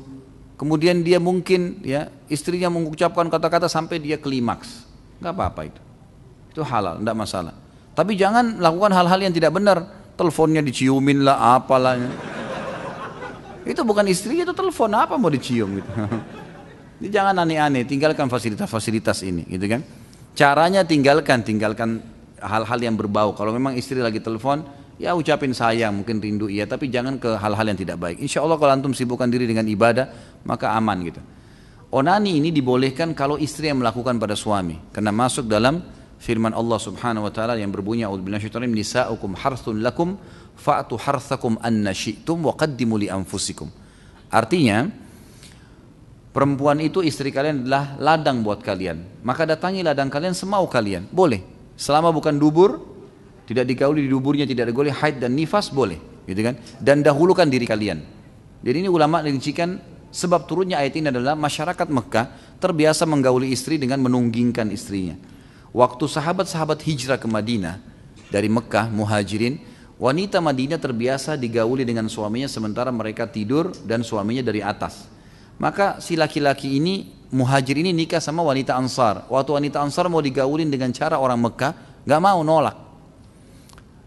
[SPEAKER 1] kemudian dia mungkin ya istrinya mengucapkan kata-kata sampai dia klimaks, nggak apa-apa itu halal, nggak masalah. Tapi jangan lakukan hal-hal yang tidak benar, teleponnya diciumin lah, apalah. Itu bukan istrinya, itu telepon, apa mau dicium gitu. Jadi jangan aneh-aneh, tinggalkan fasilitas-fasilitas ini, gitu kan? Caranya tinggalkan hal-hal yang berbau. Kalau memang istri lagi telepon, ya ucapin sayang, mungkin rindu iya, tapi jangan ke hal-hal yang tidak baik. Insya Allah kalau antum sibukkan diri dengan ibadah, maka aman gitu. Onani ini dibolehkan kalau istri yang melakukan pada suami, karena masuk dalam firman Allah Subhanahu wa taala yang berbunyi a'udzubillahi minasyaitonir rajim, nisa'ukum harthun lakum fa'tu harthakum anna syi'tum wa qaddimu li anfusikum. Artinya, perempuan itu istri kalian adalah ladang buat kalian, maka datangi ladang kalian semau kalian, boleh. Selama bukan dubur, tidak digauli di duburnya, tidak digauli haid dan nifas, boleh, gitu kan? Dan dahulukan diri kalian. Jadi ini ulama rincikan sebab turunnya ayat ini adalah masyarakat Mekah terbiasa menggauli istri dengan menunggingkan istrinya. Waktu sahabat-sahabat hijrah ke Madinah dari Mekah, muhajirin, wanita Madinah terbiasa digauli dengan suaminya sementara mereka tidur dan suaminya dari atas. Maka si laki-laki ini, muhajir ini nikah sama wanita Ansar. Waktu wanita Ansar mau digaulin dengan cara orang Mekah, gak mau, nolak.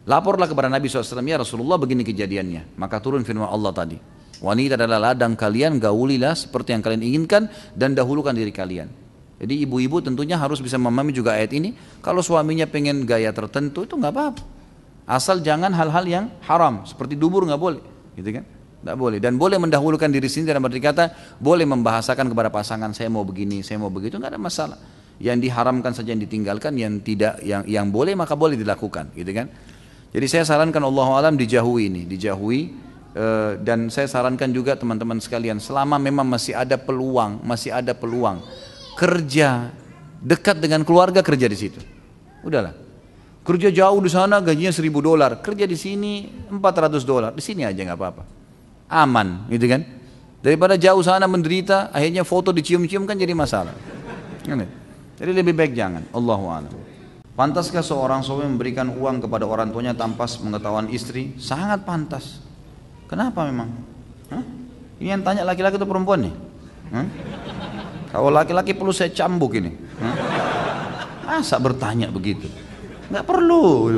[SPEAKER 1] Laporlah kepada Nabi SAW, ya Rasulullah begini kejadiannya. Maka turun firman Allah tadi. Wanita adalah ladang kalian, gaulilah seperti yang kalian inginkan dan dahulukan diri kalian. Jadi ibu-ibu tentunya harus bisa memahami juga ayat ini. Kalau suaminya pengen gaya tertentu itu gak apa-apa. Asal jangan hal-hal yang haram, seperti dubur gak boleh. Gitu kan? Tidak boleh, dan boleh mendahulukan diri sendiri dalam arti kata boleh membahasakan kepada pasangan saya mau begini, saya mau begitu, nggak ada masalah. Yang diharamkan saja yang ditinggalkan, yang tidak, yang boleh maka boleh dilakukan, gitu kan? Jadi saya sarankan Allahu a'lam dijauhi ini, dan saya sarankan juga teman-teman sekalian selama memang masih ada peluang kerja dekat dengan keluarga, kerja di situ. Udahlah. Kerja jauh di sana gajinya $1.000, kerja di sini $400, di sini aja nggak apa-apa. Aman, gitu kan? Daripada jauh sana menderita, akhirnya foto dicium-cium kan jadi masalah. Jadi lebih baik jangan. Allahu a'lam. Pantaskah seorang suami memberikan uang kepada orang tuanya tanpa pengetahuan istri? Sangat pantas. Kenapa memang? Hah? Ini yang tanya laki-laki atau perempuan nih? Hah? Kalau laki-laki perlu saya cambuk ini. Hah? Masa bertanya begitu? Nggak perlu.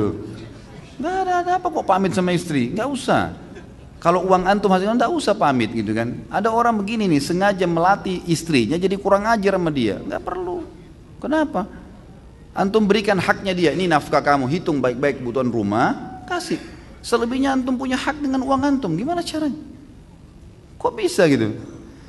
[SPEAKER 1] Nggak ada apa kok pamit sama istri? Nggak usah. Kalau uang antum hasilnya nggak usah pamit gitu kan. Ada orang begini nih sengaja melatih istrinya jadi kurang ajar sama dia. Nggak perlu. Kenapa? Antum berikan haknya dia. Ini nafkah kamu, hitung baik-baik kebutuhan rumah, kasih. Selebihnya antum punya hak dengan uang antum. Gimana caranya? Kok bisa gitu?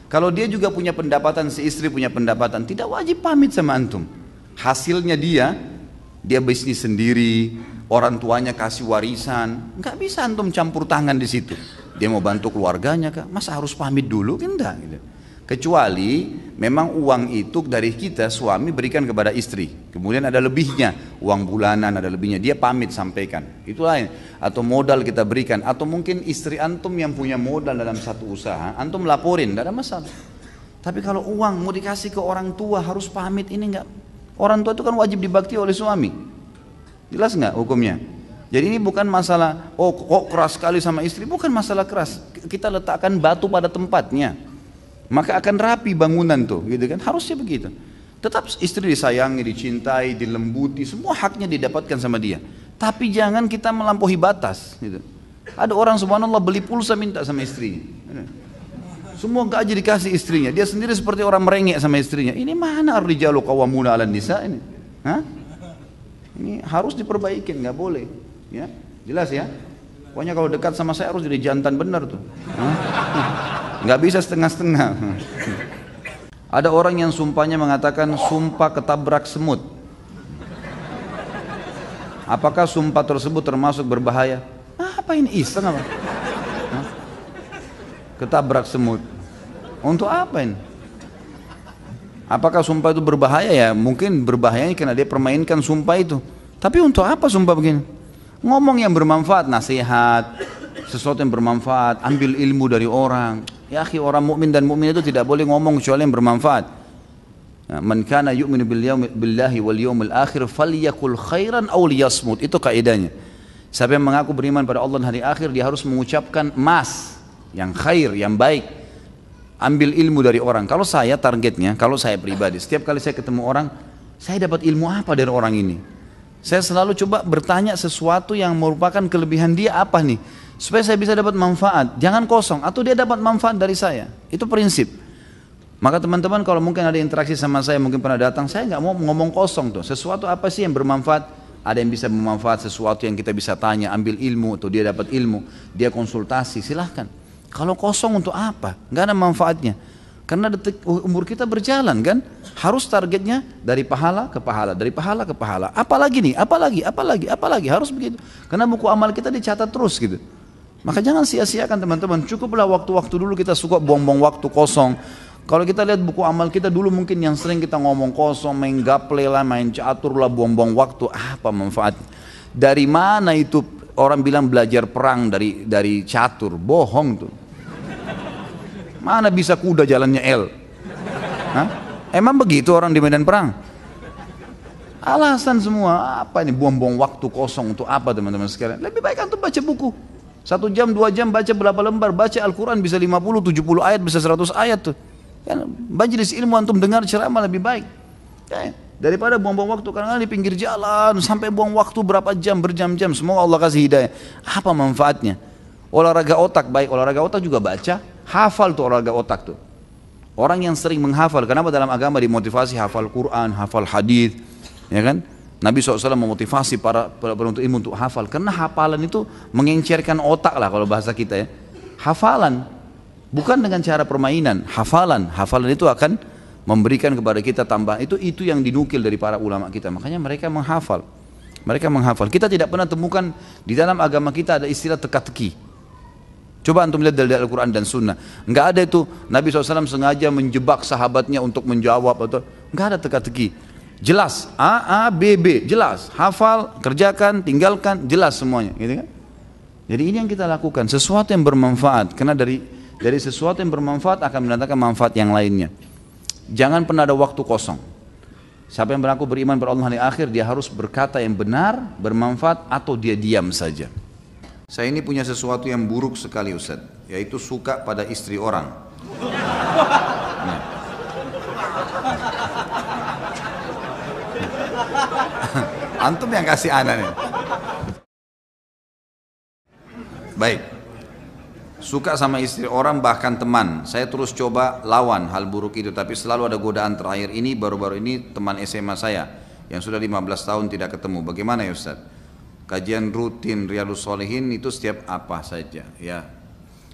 [SPEAKER 1] Kalau dia juga punya pendapatan, si istri punya pendapatan, tidak wajib pamit sama antum. Hasilnya dia bisnis sendiri, orang tuanya kasih warisan, nggak bisa antum campur tangan di situ. Dia mau bantu keluarganya kah? Masa harus pamit dulu? Enggak gitu. Kecuali memang uang itu dari kita suami berikan kepada istri, kemudian ada lebihnya, uang bulanan ada lebihnya, dia pamit sampaikan, itu lain. Atau modal kita berikan, atau mungkin istri antum yang punya modal dalam satu usaha, antum laporin, tidak ada masalah. Tapi kalau uang mau dikasih ke orang tua harus pamit, ini enggak. Orang tua itu kan wajib dibakti oleh suami, jelas nggak hukumnya? Jadi ini bukan masalah, oh kok keras sekali sama istri, bukan masalah keras. Kita letakkan batu pada tempatnya, maka akan rapi bangunan tuh, gitu kan? Harusnya begitu. Tetap istri disayangi, dicintai, dilembuti, semua haknya didapatkan sama dia. Tapi jangan kita melampaui batas, gitu. Ada orang subhanallah beli pulsa minta sama istrinya, semua gaji dikasih istrinya, dia sendiri seperti orang merengek sama istrinya. Ini mana ar-rijalu qawwamuna 'alan nisa ini? Hah? Ini harus diperbaikin, nggak boleh. Ya, jelas ya. Pokoknya kalau dekat sama saya harus jadi jantan benar tuh. Nggak bisa setengah-setengah. Ada orang yang sumpahnya mengatakan sumpah ketabrak semut. Apakah sumpah tersebut termasuk berbahaya? Apa ini iseng apa? Ketabrak semut. Untuk apa ini? Apakah sumpah itu berbahaya? Ya mungkin berbahayanya karena dia permainkan sumpah itu. Tapi untuk apa sumpah begini? Ngomong yang bermanfaat, nasihat, sesuatu yang bermanfaat, ambil ilmu dari orang. Ya akhi, orang mukmin dan mukmin itu tidak boleh ngomong kecuali yang bermanfaat. Man kana yu'minu billahi wal yawmil akhir falyakul khairan aw liyasmut. Itu kaidahnya. Siapa yang mengaku beriman pada Allah dan hari akhir, dia harus mengucapkan mas, yang khair, yang baik. Ambil ilmu dari orang. Kalau saya targetnya, kalau saya pribadi, setiap kali saya ketemu orang, saya dapat ilmu apa dari orang ini? Saya selalu coba bertanya sesuatu yang merupakan kelebihan dia apa nih, supaya saya bisa dapat manfaat. Jangan kosong, atau dia dapat manfaat dari saya. Itu prinsip. Maka teman-teman kalau mungkin ada interaksi sama saya, mungkin pernah datang, saya nggak mau ngomong kosong tuh. Sesuatu apa sih yang bermanfaat? Ada yang bisa bermanfaat, sesuatu yang kita bisa tanya, ambil ilmu, atau dia dapat ilmu, dia konsultasi, silahkan. Kalau kosong untuk apa? Nggak ada manfaatnya. Karena umur kita berjalan kan, harus targetnya dari pahala ke pahala, dari pahala ke pahala. Apalagi nih, apalagi, harus begitu. Karena buku amal kita dicatat terus gitu. Maka jangan sia-siakan teman-teman. Cukuplah waktu-waktu dulu kita suka buang-buang waktu kosong. Kalau kita lihat buku amal kita dulu mungkin yang sering kita ngomong kosong, main gaple lah, main catur lah, buang-buang waktu. Apa manfaat? Dari mana itu orang bilang belajar perang dari catur? Bohong tuh. Mana bisa kuda jalannya L? Hah? Emang begitu orang di medan perang? Alasan semua. Apa ini buang-buang waktu kosong untuk apa teman-teman sekalian? Lebih baik antum baca buku. 1 jam, 2 jam baca berapa lembar, baca Al-Quran bisa 50, 70 ayat, bisa 100 ayat tuh. Kan majelis ilmu antum dengar ceramah lebih baik. Ya, daripada buang-buang waktu kadang-kadang di pinggir jalan sampai buang waktu berapa jam, berjam-jam. Semoga Allah kasih hidayah. Apa manfaatnya? Olahraga otak, baik olahraga otak juga baca, hafal tuh olahraga otak tuh. Orang yang sering menghafal, kenapa dalam agama dimotivasi hafal Quran, hafal hadis, ya kan? Nabi SAW memotivasi para penuntut ilmu untuk hafal, karena hafalan itu mengencerkan otak lah kalau bahasa kita ya. Hafalan, bukan dengan cara permainan, hafalan itu akan memberikan kepada kita tambahan. Itu yang dinukil dari para ulama kita, makanya mereka menghafal. Kita tidak pernah temukan di dalam agama kita ada istilah teka-teki. Coba antum lihat dari Al-Quran dan Sunnah, nggak ada itu Nabi SAW sengaja menjebak sahabatnya untuk menjawab atau nggak ada teka-teki. Jelas A, B, B, jelas, hafal, kerjakan, tinggalkan, jelas semuanya, gitu kan? Jadi ini yang kita lakukan, sesuatu yang bermanfaat, karena dari sesuatu yang bermanfaat akan mendatangkan manfaat yang lainnya. Jangan pernah ada waktu kosong. Siapa yang mengaku beriman pada Allah hari akhir, dia harus berkata yang benar, bermanfaat, atau dia diam saja. Saya ini punya sesuatu yang buruk sekali Ustaz, yaitu suka pada istri orang. Nah. Antum yang kasih ana nih. Baik. Suka sama istri orang bahkan teman. Saya terus coba lawan hal buruk itu, tapi selalu ada godaan. Terakhir ini, baru-baru ini teman SMA saya yang sudah 15 tahun tidak ketemu. Bagaimana ya Ustaz? Kajian rutin Riyadhus Shalihin itu setiap apa saja ya.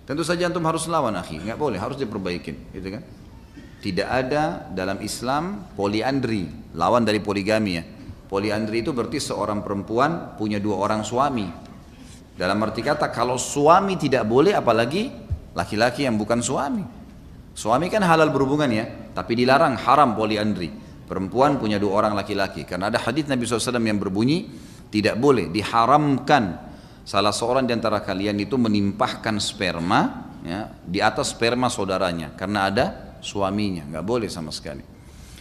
[SPEAKER 1] Tentu saja antum harus lawan akhi, nggak boleh, harus diperbaikin, gitu kan? Tidak ada dalam Islam poliandri, lawan dari poligami ya. Poliandri itu berarti seorang perempuan punya 2 orang suami. Dalam arti kata kalau suami tidak boleh, apalagi laki-laki yang bukan suami. Suami kan halal berhubungan ya, tapi dilarang, haram poliandri. Perempuan punya 2 orang laki-laki. Karena ada hadis Nabi SAW yang berbunyi, tidak boleh, diharamkan salah seorang di antara kalian itu menimpahkan sperma ya, di atas sperma saudaranya. Karena ada suaminya, nggak boleh sama sekali.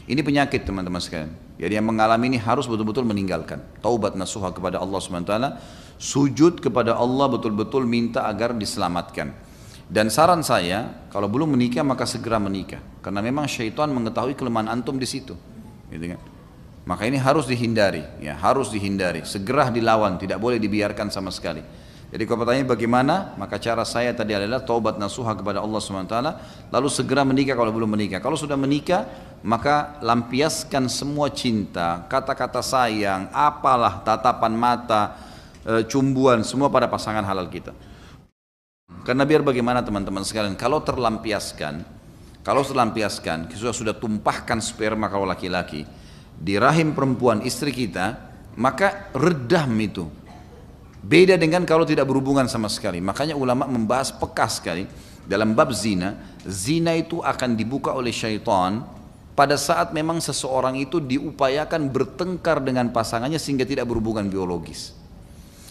[SPEAKER 1] Ini penyakit teman-teman sekalian. Jadi yang mengalami ini harus betul-betul meninggalkan. Taubat nasuha kepada Allah SWT. Sujud kepada Allah betul-betul minta agar diselamatkan. Dan saran saya, kalau belum menikah maka segera menikah. Karena memang syaitan mengetahui kelemahan antum di situ. Gitu kan? Maka ini harus dihindari, ya, harus dihindari. Segera dilawan, tidak boleh dibiarkan sama sekali. Jadi kalau pertanyaan bagaimana, maka cara saya tadi adalah taubat nasuha kepada Allah SWT, lalu segera menikah kalau belum menikah. Kalau sudah menikah, maka lampiaskan semua cinta, kata-kata sayang, apalah, tatapan mata, cumbuan, semua pada pasangan halal kita. Karena biar bagaimana teman-teman sekalian, kalau terlampiaskan, sudah tumpahkan sperma kalau laki-laki, di rahim perempuan istri kita, maka redam itu. Beda dengan kalau tidak berhubungan sama sekali. Makanya ulama membahas peka sekali dalam bab zina. Zina itu akan dibuka oleh syaitan pada saat memang seseorang itu diupayakan bertengkar dengan pasangannya sehingga tidak berhubungan biologis.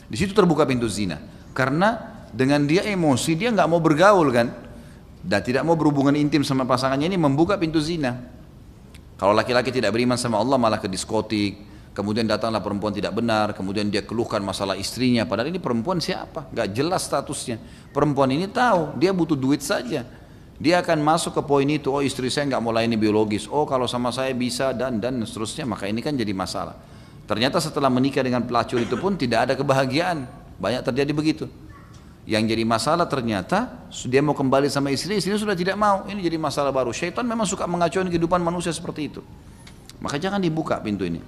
[SPEAKER 1] Di situ terbuka pintu zina. Karena dengan dia emosi, dia nggak mau bergaul kan, dan tidak mau berhubungan intim sama pasangannya, ini membuka pintu zina. Kalau laki-laki tidak beriman sama Allah malah ke diskotik, kemudian datanglah perempuan tidak benar, kemudian dia keluhkan masalah istrinya, padahal ini perempuan siapa? Gak jelas statusnya. Perempuan ini tahu, dia butuh duit saja. Dia akan masuk ke poin itu, oh istri saya gak mau layani biologis, oh kalau sama saya bisa, dan seterusnya, maka ini kan jadi masalah. Ternyata setelah menikah dengan pelacur itu pun tidak ada kebahagiaan, banyak terjadi begitu. Yang jadi masalah ternyata dia mau kembali sama istrinya sudah tidak mau, ini jadi masalah baru. Syaitan memang suka mengacaukan kehidupan manusia seperti itu. Maka jangan dibuka pintu ini.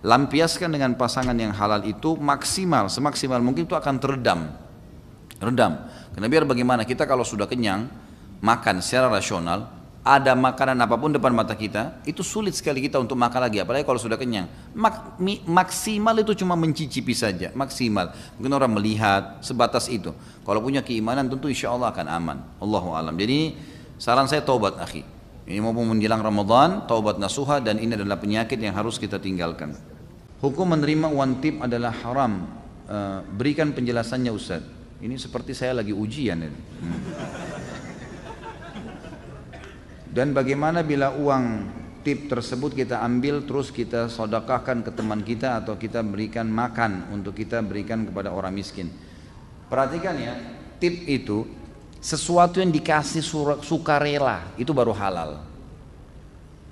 [SPEAKER 1] Lampiaskan dengan pasangan yang halal itu maksimal, semaksimal mungkin itu akan teredam. Redam. Karena biar bagaimana kita kalau sudah kenyang, makan secara rasional, ada makanan apapun depan mata kita, itu sulit sekali kita untuk makan lagi, apalagi kalau sudah kenyang. Maksimal itu cuma mencicipi saja, maksimal. Mungkin orang melihat, sebatas itu. Kalau punya keimanan tentu insya Allah akan aman. Allahu alam. Jadi saran saya taubat akhi. Ini mau menjelang Ramadan, taubat nasuha, dan ini adalah penyakit yang harus kita tinggalkan. Hukum menerima one tip adalah haram. Berikan penjelasannya Ustaz. Ini seperti saya lagi ujian ini. Dan bagaimana bila uang tip tersebut kita ambil terus kita sedekahkan ke teman kita atau kita berikan makan untuk kita berikan kepada orang miskin. Perhatikan ya, tip itu sesuatu yang dikasih sukarela itu baru halal.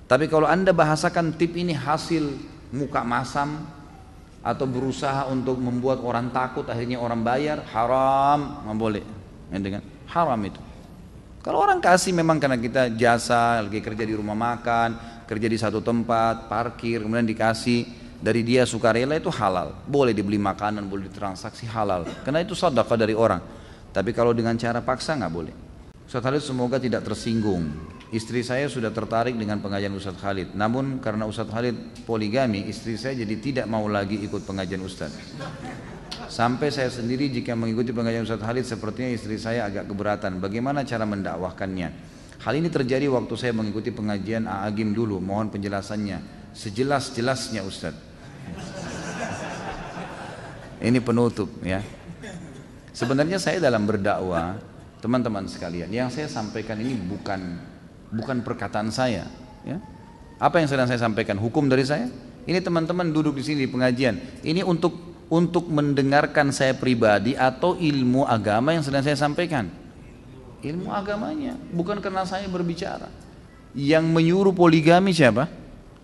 [SPEAKER 1] Tapi kalau anda bahasakan tip ini hasil muka masam atau berusaha untuk membuat orang takut akhirnya orang bayar, haram, nggak boleh. Haram itu. Kalau orang kasih memang karena kita jasa, lagi kerja di rumah makan, kerja di satu tempat, parkir, kemudian dikasih dari dia sukarela itu halal. Boleh dibeli makanan, boleh ditransaksi halal. Karena itu sedekah dari orang. Tapi kalau dengan cara paksa nggak boleh. Ustaz Khalid semoga tidak tersinggung. Istri saya sudah tertarik dengan pengajian Ustaz Khalid. Namun karena Ustaz Khalid poligami, istri saya jadi tidak mau lagi ikut pengajian Ustaz. Sampai saya sendiri jika mengikuti pengajian Ustaz Khalid sepertinya istri saya agak keberatan. Bagaimana cara mendakwahkannya? Hal ini terjadi waktu saya mengikuti pengajian A'agim dulu. Mohon penjelasannya. Sejelas-jelasnya Ustaz. Ini penutup ya. Sebenarnya saya dalam berdakwah, teman-teman sekalian, yang saya sampaikan ini bukan perkataan saya, ya. Apa yang sedang saya sampaikan? Hukum dari saya? Ini teman-teman duduk di sini di pengajian. Ini untuk mendengarkan saya pribadi atau ilmu agama yang sedang saya sampaikan? Ilmu agamanya, bukan karena saya berbicara. Yang menyuruh poligami siapa?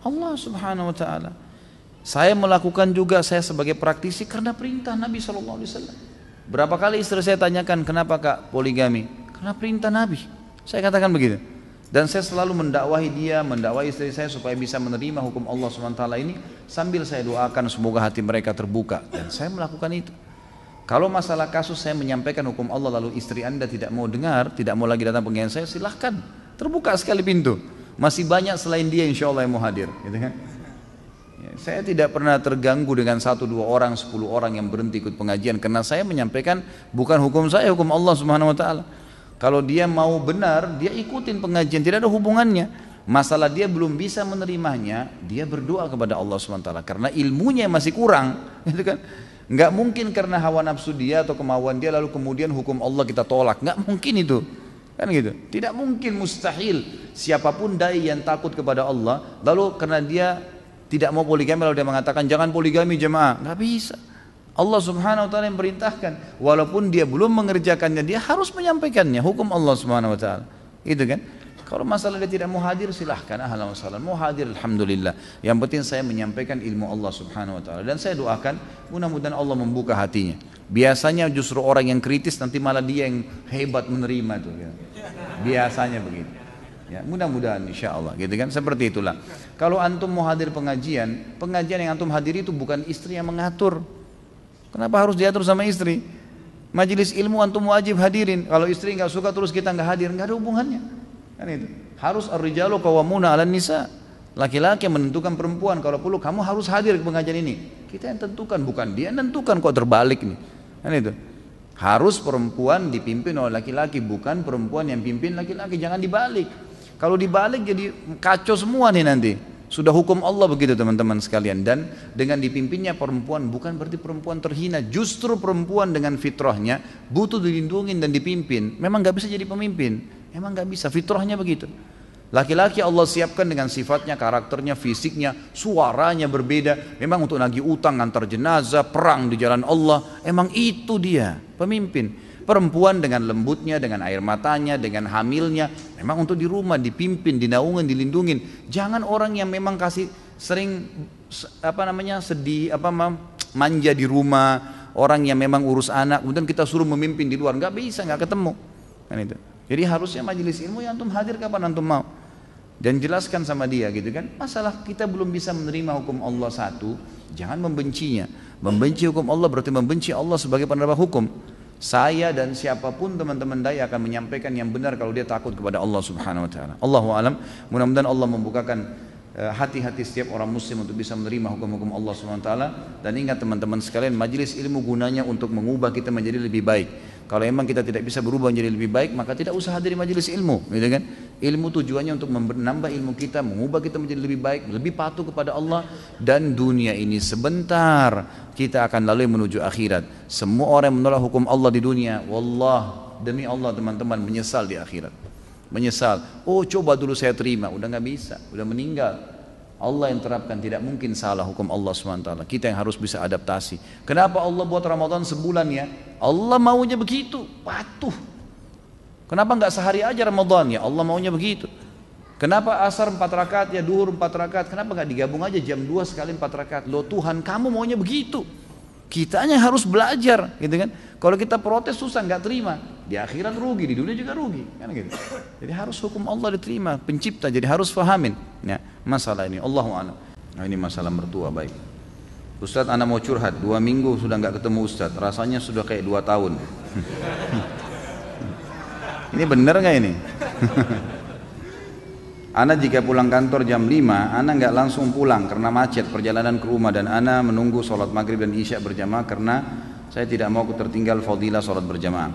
[SPEAKER 1] Allah Subhanahu wa taala. Saya melakukan juga, saya sebagai praktisi karena perintah Nabi sallallahu alaihi wasallam. Berapa kali istri saya tanyakan, "Kenapa Kak poligami?" Karena perintah Nabi. Saya katakan begitu. Dan saya selalu mendakwahi dia, mendakwahi istri saya supaya bisa menerima hukum Allah SWT ini, sambil saya doakan semoga hati mereka terbuka. Dan saya melakukan itu. Kalau masalah kasus saya menyampaikan hukum Allah lalu istri Anda tidak mau dengar, tidak mau lagi datang pengajian saya, silahkan. Terbuka sekali pintu. Masih banyak selain dia insya Allah yang mau hadir. Gitu kan? Ya, saya tidak pernah terganggu dengan 1, 2 orang, 10 orang yang berhenti ikut pengajian. Karena saya menyampaikan bukan hukum saya, hukum Allah SWT. Kalau dia mau benar, dia ikutin pengajian, tidak ada hubungannya. Masalah dia belum bisa menerimanya, dia berdoa kepada Allah SWT. Karena ilmunya masih kurang, gitu kan? Nggak mungkin karena hawa nafsu dia atau kemauan dia lalu kemudian hukum Allah kita tolak. Nggak mungkin itu, kan gitu. Tidak mungkin, mustahil. Siapapun dai yang takut kepada Allah, lalu karena dia tidak mau poligami lalu dia mengatakan jangan poligami jemaah, nggak bisa. Allah Subhanahu wa taala yang perintahkan, walaupun dia belum mengerjakannya, dia harus menyampaikannya, hukum Allah Subhanahu wa taala. Itu kan? Kalau masalah dia tidak mau hadir, silahkan, ahlan wa sahlan. Mau hadir, alhamdulillah. Yang penting saya menyampaikan ilmu Allah Subhanahu wa taala, dan saya doakan mudah-mudahan Allah membuka hatinya. Biasanya justru orang yang kritis nanti malah dia yang hebat menerima itu. Ya. Biasanya begitu. Ya, mudah-mudahan insya Allah, gitu kan? Seperti itulah. Kalau antum mau hadir pengajian yang antum hadiri itu bukan istri yang mengatur. Kenapa harus diatur sama istri? Majelis ilmu antum wajib hadirin. Kalau istri nggak suka terus kita nggak hadir, nggak ada hubungannya. Kan itu. Harus ar-rijalu qawwamuna 'alan nisa. Laki-laki yang menentukan perempuan. Kalau perlu kamu harus hadir ke pengajian ini. Kita yang tentukan, bukan dia yang tentukan, kok terbalik nih. Kan itu. Harus perempuan dipimpin oleh laki-laki, bukan perempuan yang pimpin laki-laki. Jangan dibalik. Kalau dibalik jadi kacau semua nih nanti. Sudah hukum Allah begitu teman-teman sekalian. Dan dengan dipimpinnya perempuan bukan berarti perempuan terhina. Justru perempuan dengan fitrahnya butuh dilindungi dan dipimpin. Memang gak bisa jadi pemimpin. Memang gak bisa, fitrahnya begitu. Laki-laki Allah siapkan dengan sifatnya, karakternya, fisiknya, suaranya berbeda. Memang untuk nagih utang, antar jenazah, perang di jalan Allah. Emang itu dia pemimpin. Perempuan dengan lembutnya, dengan air matanya, dengan hamilnya, memang untuk di rumah dipimpin, dinaungin, dilindungin. Jangan orang yang memang kasih sering sedih, manja di rumah, orang yang memang urus anak, kemudian kita suruh memimpin di luar, nggak bisa, nggak ketemu. Kan itu. Jadi harusnya majelis ilmu yang antum hadir kapan antum mau. Dan jelaskan sama dia gitu kan. Masalah kita belum bisa menerima hukum Allah satu, jangan membencinya. Membenci hukum Allah berarti membenci Allah sebagai penerima hukum. Saya dan siapapun teman-teman dai akan menyampaikan yang benar kalau dia takut kepada Allah Subhanahu wa taala. Allahu alam. Mudah-mudahan Allah membukakan hati-hati setiap orang muslim untuk bisa menerima hukum-hukum Allah Subhanahu wa taala. Dan ingat teman-teman sekalian, majelis ilmu gunanya untuk mengubah kita menjadi lebih baik. Kalau memang kita tidak bisa berubah menjadi lebih baik, maka tidak usah hadir majelis ilmu, gitu kan? Ilmu tujuannya untuk menambah ilmu kita, mengubah kita menjadi lebih baik, lebih patuh kepada Allah. Dan dunia ini sebentar, kita akan lalui menuju akhirat. Semua orang yang menolak hukum Allah di dunia, wallah, demi Allah teman-teman, menyesal di akhirat. Menyesal, oh coba dulu saya terima, udah gak bisa, udah meninggal. Allah yang terapkan, tidak mungkin salah hukum Allah SWT. Kita yang harus bisa adaptasi. Kenapa Allah buat Ramadan sebulan ya? Allah maunya begitu, patuh. Kenapa nggak sehari aja Ramadan ya? Allah maunya begitu. Kenapa asar 4 rakaat ya, duhur 4 rakaat? Kenapa nggak digabung aja jam 2 sekali 4 rakaat? Loh Tuhan, kamu maunya begitu. Kitanya harus belajar, gitu kan? Kalau kita protes susah, nggak terima. Di akhirat rugi, di dunia juga rugi, kan gitu. Jadi harus hukum Allah diterima, pencipta. Jadi harus fahamin. Ya, masalah ini. Allahu a'lam. Nah, ini masalah mertua, baik. Ustadz, anak mau curhat. 2 minggu sudah nggak ketemu Ustadz. Rasanya sudah kayak 2 tahun. Ini benar nggak ini? Ana jika pulang kantor jam 5, Ana nggak langsung pulang karena macet perjalanan ke rumah, dan Ana menunggu sholat maghrib dan isya berjamaah karena saya tidak mau tertinggal fadilah sholat berjamaah.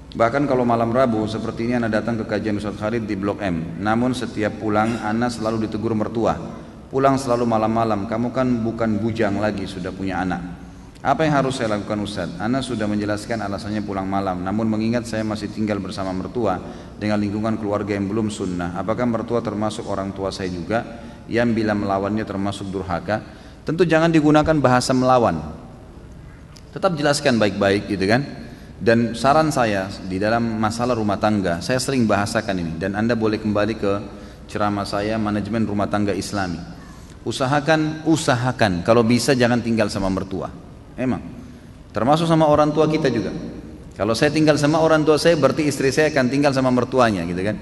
[SPEAKER 1] Bahkan kalau malam Rabu seperti ini Ana datang ke kajian Ustadz Khalid di Blok M. Namun setiap pulang Ana selalu ditegur mertua. Pulang selalu malam-malam, kamu kan bukan bujang lagi, sudah punya anak. Apa yang harus saya lakukan Ustadz? Ana sudah menjelaskan alasannya pulang malam, namun mengingat saya masih tinggal bersama mertua dengan lingkungan keluarga yang belum sunnah, apakah mertua termasuk orang tua saya juga? yang bila melawannya termasuk durhaka. Tentu jangan digunakan bahasa melawan. Tetap jelaskan baik-baik gitu kan. Dan saran saya di dalam masalah rumah tangga, saya sering bahasakan ini dan Anda boleh kembali ke ceramah saya manajemen rumah tangga Islami. Usahakan kalau bisa jangan tinggal sama mertua. Emang termasuk sama orang tua kita juga. Kalau saya tinggal sama orang tua saya berarti istri saya akan tinggal sama mertuanya gitu kan.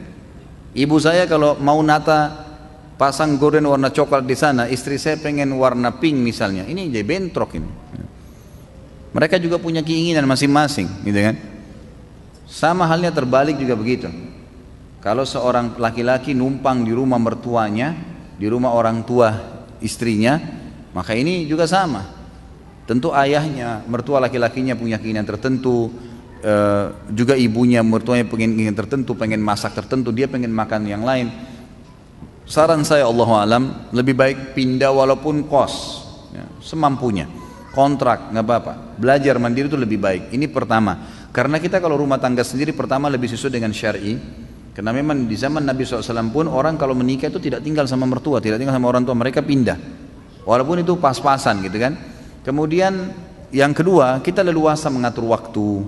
[SPEAKER 1] Ibu saya kalau mau nata pasang gorden warna coklat di sana, istri saya pengen warna pink misalnya. Ini jadi bentrok ini. Mereka juga punya keinginan masing-masing, gitu kan? Sama halnya terbalik juga begitu. Kalau seorang laki-laki numpang di rumah mertuanya, di rumah orang tua istrinya, maka ini juga sama. Tentu ayahnya, mertua laki-lakinya punya keinginan tertentu, juga ibunya, mertuanya pengen keinginan tertentu, pengen masak tertentu, dia pengen makan yang lain. Saran saya Allahu alam, lebih baik pindah walaupun kos, ya, semampunya. Kontrak nggak apa-apa, belajar mandiri itu lebih baik. Ini pertama, karena kita kalau rumah tangga sendiri pertama lebih sesuai dengan syar'i. Karena memang di zaman Nabi SAW pun orang kalau menikah itu tidak tinggal sama mertua, tidak tinggal sama orang tua, mereka pindah. Walaupun itu pas-pasan gitu kan. Kemudian yang kedua, kita leluasa mengatur waktu.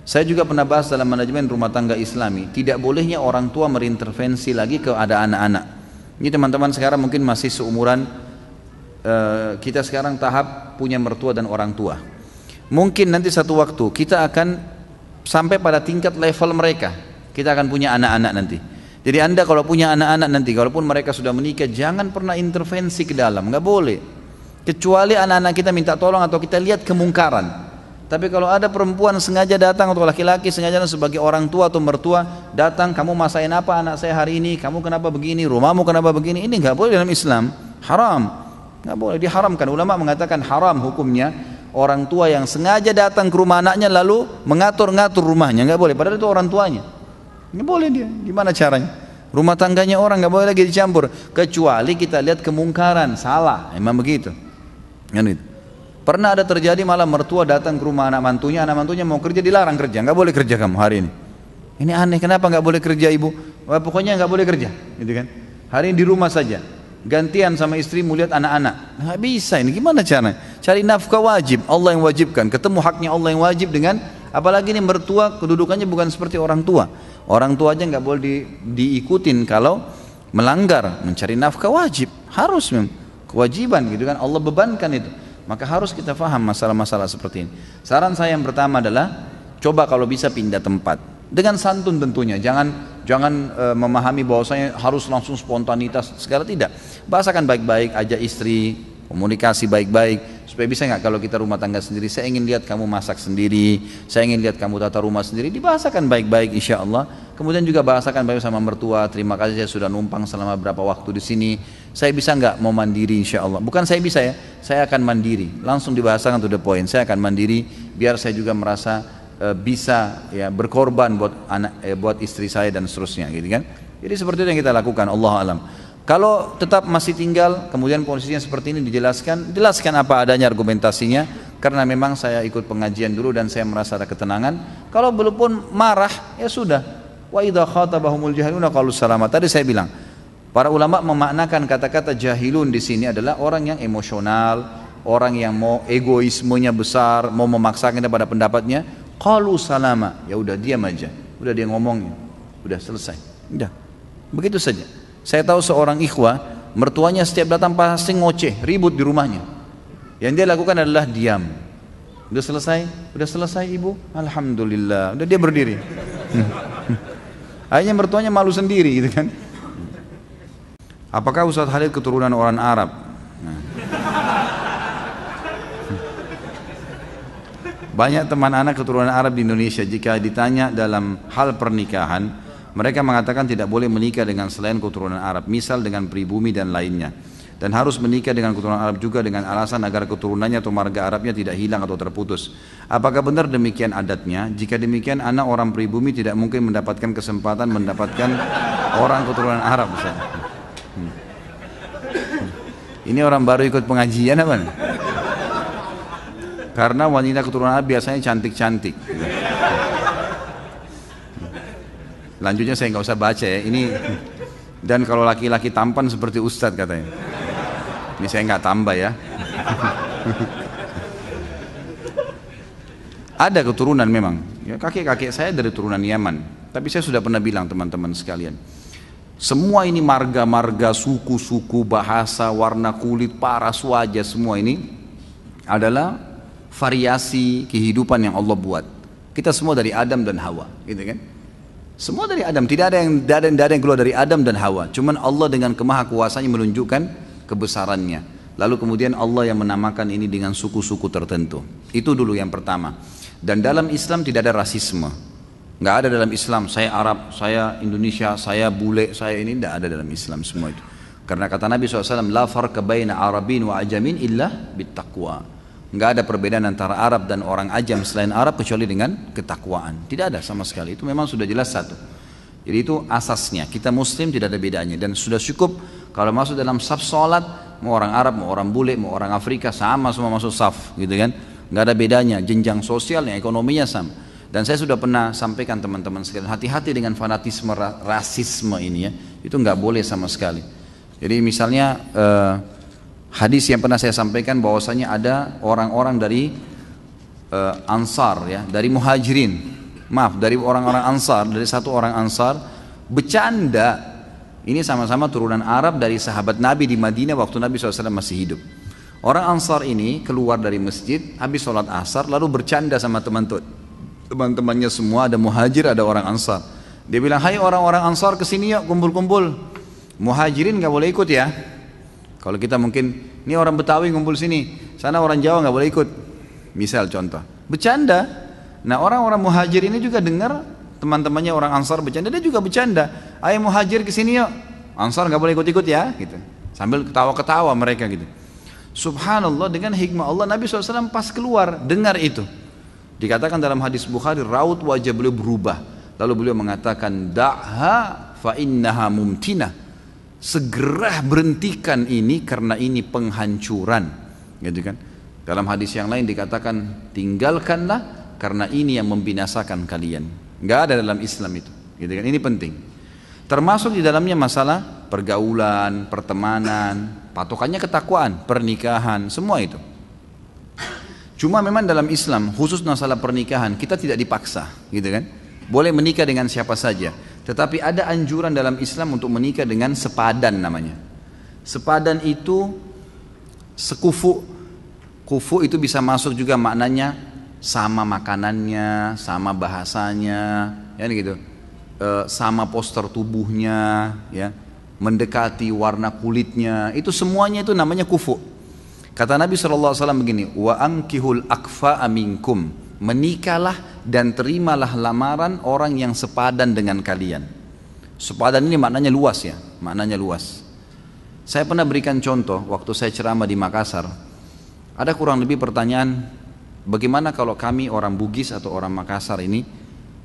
[SPEAKER 1] Saya juga pernah bahas dalam manajemen rumah tangga Islami, tidak bolehnya orang tua berintervensi lagi ke ada anak-anak. Ini teman-teman sekarang mungkin masih seumuran kita sekarang tahap punya mertua dan orang tua. Mungkin nanti satu waktu kita akan sampai pada tingkat level mereka. Kita akan punya anak-anak nanti. Jadi Anda kalau punya anak-anak nanti, kalaupun mereka sudah menikah, jangan pernah intervensi ke dalam, nggak boleh. Kecuali anak-anak kita minta tolong atau kita lihat kemungkaran. Tapi kalau ada perempuan sengaja datang atau laki-laki sengaja datang sebagai orang tua atau mertua, datang, kamu masain apa anak saya hari ini, kamu kenapa begini, rumahmu kenapa begini, ini nggak boleh dalam Islam, haram. Nggak boleh, diharamkan. Ulama mengatakan haram hukumnya orang tua yang sengaja datang ke rumah anaknya lalu mengatur-ngatur rumahnya, nggak boleh. Padahal itu orang tuanya, nggak boleh dia. Gimana caranya? Rumah tangganya orang nggak boleh lagi dicampur. Kecuali kita lihat kemungkaran, salah, emang begitu. Kan itu. Pernah ada terjadi malah mertua datang ke rumah anak mantunya mau kerja dilarang kerja, nggak boleh kerja kamu hari ini. Ini aneh, kenapa nggak boleh kerja ibu? Wah, pokoknya nggak boleh kerja, gitu kan? Hari ini di rumah saja. Gantian sama istri melihat anak-anak, nggak bisa ini, gimana caranya? Cari nafkah wajib, Allah yang wajibkan, ketemu haknya Allah yang wajib dengan, apalagi ini mertua kedudukannya bukan seperti orang tua. Orang tua aja nggak boleh diikutin kalau melanggar, mencari nafkah wajib, harus memang kewajiban gitu kan, Allah bebankan itu. Maka harus kita faham masalah-masalah seperti ini. Saran saya yang pertama adalah coba kalau bisa pindah tempat. Dengan santun tentunya, jangan memahami bahwasanya harus langsung spontanitas segala, tidak. Bahasakan baik-baik, ajak istri, komunikasi baik-baik, supaya bisa nggak kalau kita rumah tangga sendiri, saya ingin lihat kamu masak sendiri, saya ingin lihat kamu tata rumah sendiri, dibahasakan baik-baik insya Allah. Kemudian juga bahasakan baik sama mertua, terima kasih saya sudah numpang selama berapa waktu di sini, saya bisa nggak mau mandiri insya Allah. Bukan saya bisa ya, saya akan mandiri, langsung dibahasakan to the point, saya akan mandiri biar saya juga merasa bisa ya berkorban buat buat istri saya dan seterusnya gitu kan. Jadi seperti itu yang kita lakukan, Allah alam. Kalau tetap masih tinggal kemudian posisinya seperti ini, jelaskan apa adanya argumentasinya, karena memang saya ikut pengajian dulu dan saya merasa ada ketenangan. Kalau belum pun marah ya sudah, wa idza khatabahumul jahiluna qalu salama. Tadi saya bilang para ulama memaknakan kata-kata jahilun di sini adalah orang yang emosional, orang yang mau egoismenya besar, mau memaksakan pada pendapatnya. Qalu salama, ya udah diam aja, udah dia ngomongnya, udah selesai, udah begitu saja. Saya tahu seorang ikhwah, mertuanya setiap datang pasti ngoceh, ribut di rumahnya. Yang dia lakukan adalah diam. Udah selesai ibu, alhamdulillah, udah dia berdiri. Akhirnya mertuanya malu sendiri gitu kan. Apakah Ustaz Khalid keturunan orang Arab? Nah. Banyak teman anak keturunan Arab di Indonesia, jika ditanya dalam hal pernikahan, mereka mengatakan tidak boleh menikah dengan selain keturunan Arab, misal dengan pribumi dan lainnya. Dan harus menikah dengan keturunan Arab juga dengan alasan agar keturunannya atau marga Arabnya tidak hilang atau terputus. Apakah benar demikian adatnya? Jika demikian, anak orang pribumi tidak mungkin mendapatkan kesempatan mendapatkan orang keturunan Arab. Ini orang baru ikut pengajian apa nih? Karena wanita keturunan Arab biasanya cantik-cantik. Lanjutnya saya nggak usah baca ya. Dan kalau laki-laki tampan seperti Ustadz katanya. Ini saya nggak tambah ya. Ada keturunan memang. Ya, kakek-kakek saya dari turunan Yaman. Tapi saya sudah pernah bilang teman-teman sekalian. Semua ini marga-marga, suku-suku, bahasa, warna kulit, paras wajah, semua ini adalah variasi kehidupan yang Allah buat. Kita semua dari Adam dan Hawa, gitu kan? Semua dari Adam, tidak ada yang keluar dari Adam dan Hawa. Cuman Allah dengan kemahakuasaannya menunjukkan kebesarannya. Lalu kemudian Allah yang menamakan ini dengan suku-suku tertentu. Itu dulu yang pertama. Dan dalam Islam tidak ada rasisme. Nggak ada dalam Islam, saya Arab, saya Indonesia, saya bule, saya ini, tidak ada dalam Islam semua itu. Karena kata Nabi SAW, la farqa baina Arabin wa ajamin illa bittaqwa. Nggak ada perbedaan antara Arab dan orang ajam selain Arab kecuali dengan ketakwaan. Tidak ada sama sekali, itu memang sudah jelas satu. Jadi itu asasnya, kita Muslim tidak ada bedanya. Dan sudah cukup kalau masuk dalam saf sholat, mau orang Arab, mau orang bule, mau orang Afrika, sama semua masuk saf, gitu kan. Nggak ada bedanya, jenjang sosialnya, ekonominya sama. Dan saya sudah pernah sampaikan teman-teman sekalian, hati-hati dengan fanatisme rasisme ini ya, itu nggak boleh sama sekali. Jadi misalnya hadis yang pernah saya sampaikan bahwasanya ada orang-orang dari Ansar ya, dari Muhajirin, dari orang-orang Ansar, dari satu orang Ansar bercanda, ini sama-sama turunan Arab dari sahabat Nabi di Madinah waktu Nabi SAW masih hidup. Orang Ansar ini keluar dari masjid habis sholat asar lalu bercanda sama teman-temannya semua, ada Muhajir, ada orang Ansar. Dia bilang, hai orang-orang Ansar kesini yuk kumpul-kumpul. Muhajirin gak boleh ikut ya. Kalau kita mungkin, ini orang Betawi ngumpul sini, sana orang Jawa gak boleh ikut. Misal contoh, bercanda. Nah orang-orang Muhajir ini juga dengar teman-temannya orang Ansar bercanda, dia juga bercanda. Ayo Muhajir kesini yuk, Ansar gak boleh ikut-ikut ya, gitu. Sambil ketawa-ketawa mereka gitu. Subhanallah, dengan hikmah Allah Nabi SAW pas keluar dengar itu. Dikatakan dalam hadis Bukhari, raut wajah beliau berubah. Lalu beliau mengatakan, da'ha fa innaha mumtinah. Segera berhentikan ini karena ini penghancuran. Gitu kan? Dalam hadis yang lain dikatakan, tinggalkanlah karena ini yang membinasakan kalian. Enggak ada dalam Islam itu. Gitu kan? Ini penting. Termasuk di dalamnya masalah pergaulan, pertemanan, patokannya ketakwaan, pernikahan, semua itu. Cuma memang dalam Islam khusus masalah pernikahan kita tidak dipaksa, gitu kan? Boleh menikah dengan siapa saja, tetapi ada anjuran dalam Islam untuk menikah dengan sepadan namanya. Sepadan itu sekufu. Kufu itu bisa masuk juga maknanya sama makanannya, sama bahasanya, ya gitu. Sama poster tubuhnya, ya, mendekati warna kulitnya, itu semuanya itu namanya kufu. Kata Nabi SAW begini, wa ankihul akfa aminkum, menikahlah dan terimalah lamaran orang yang sepadan dengan kalian. Sepadan ini maknanya luas ya, maknanya luas. Saya pernah berikan contoh waktu saya ceramah di Makassar. Ada kurang lebih pertanyaan, bagaimana kalau kami orang Bugis atau orang Makassar ini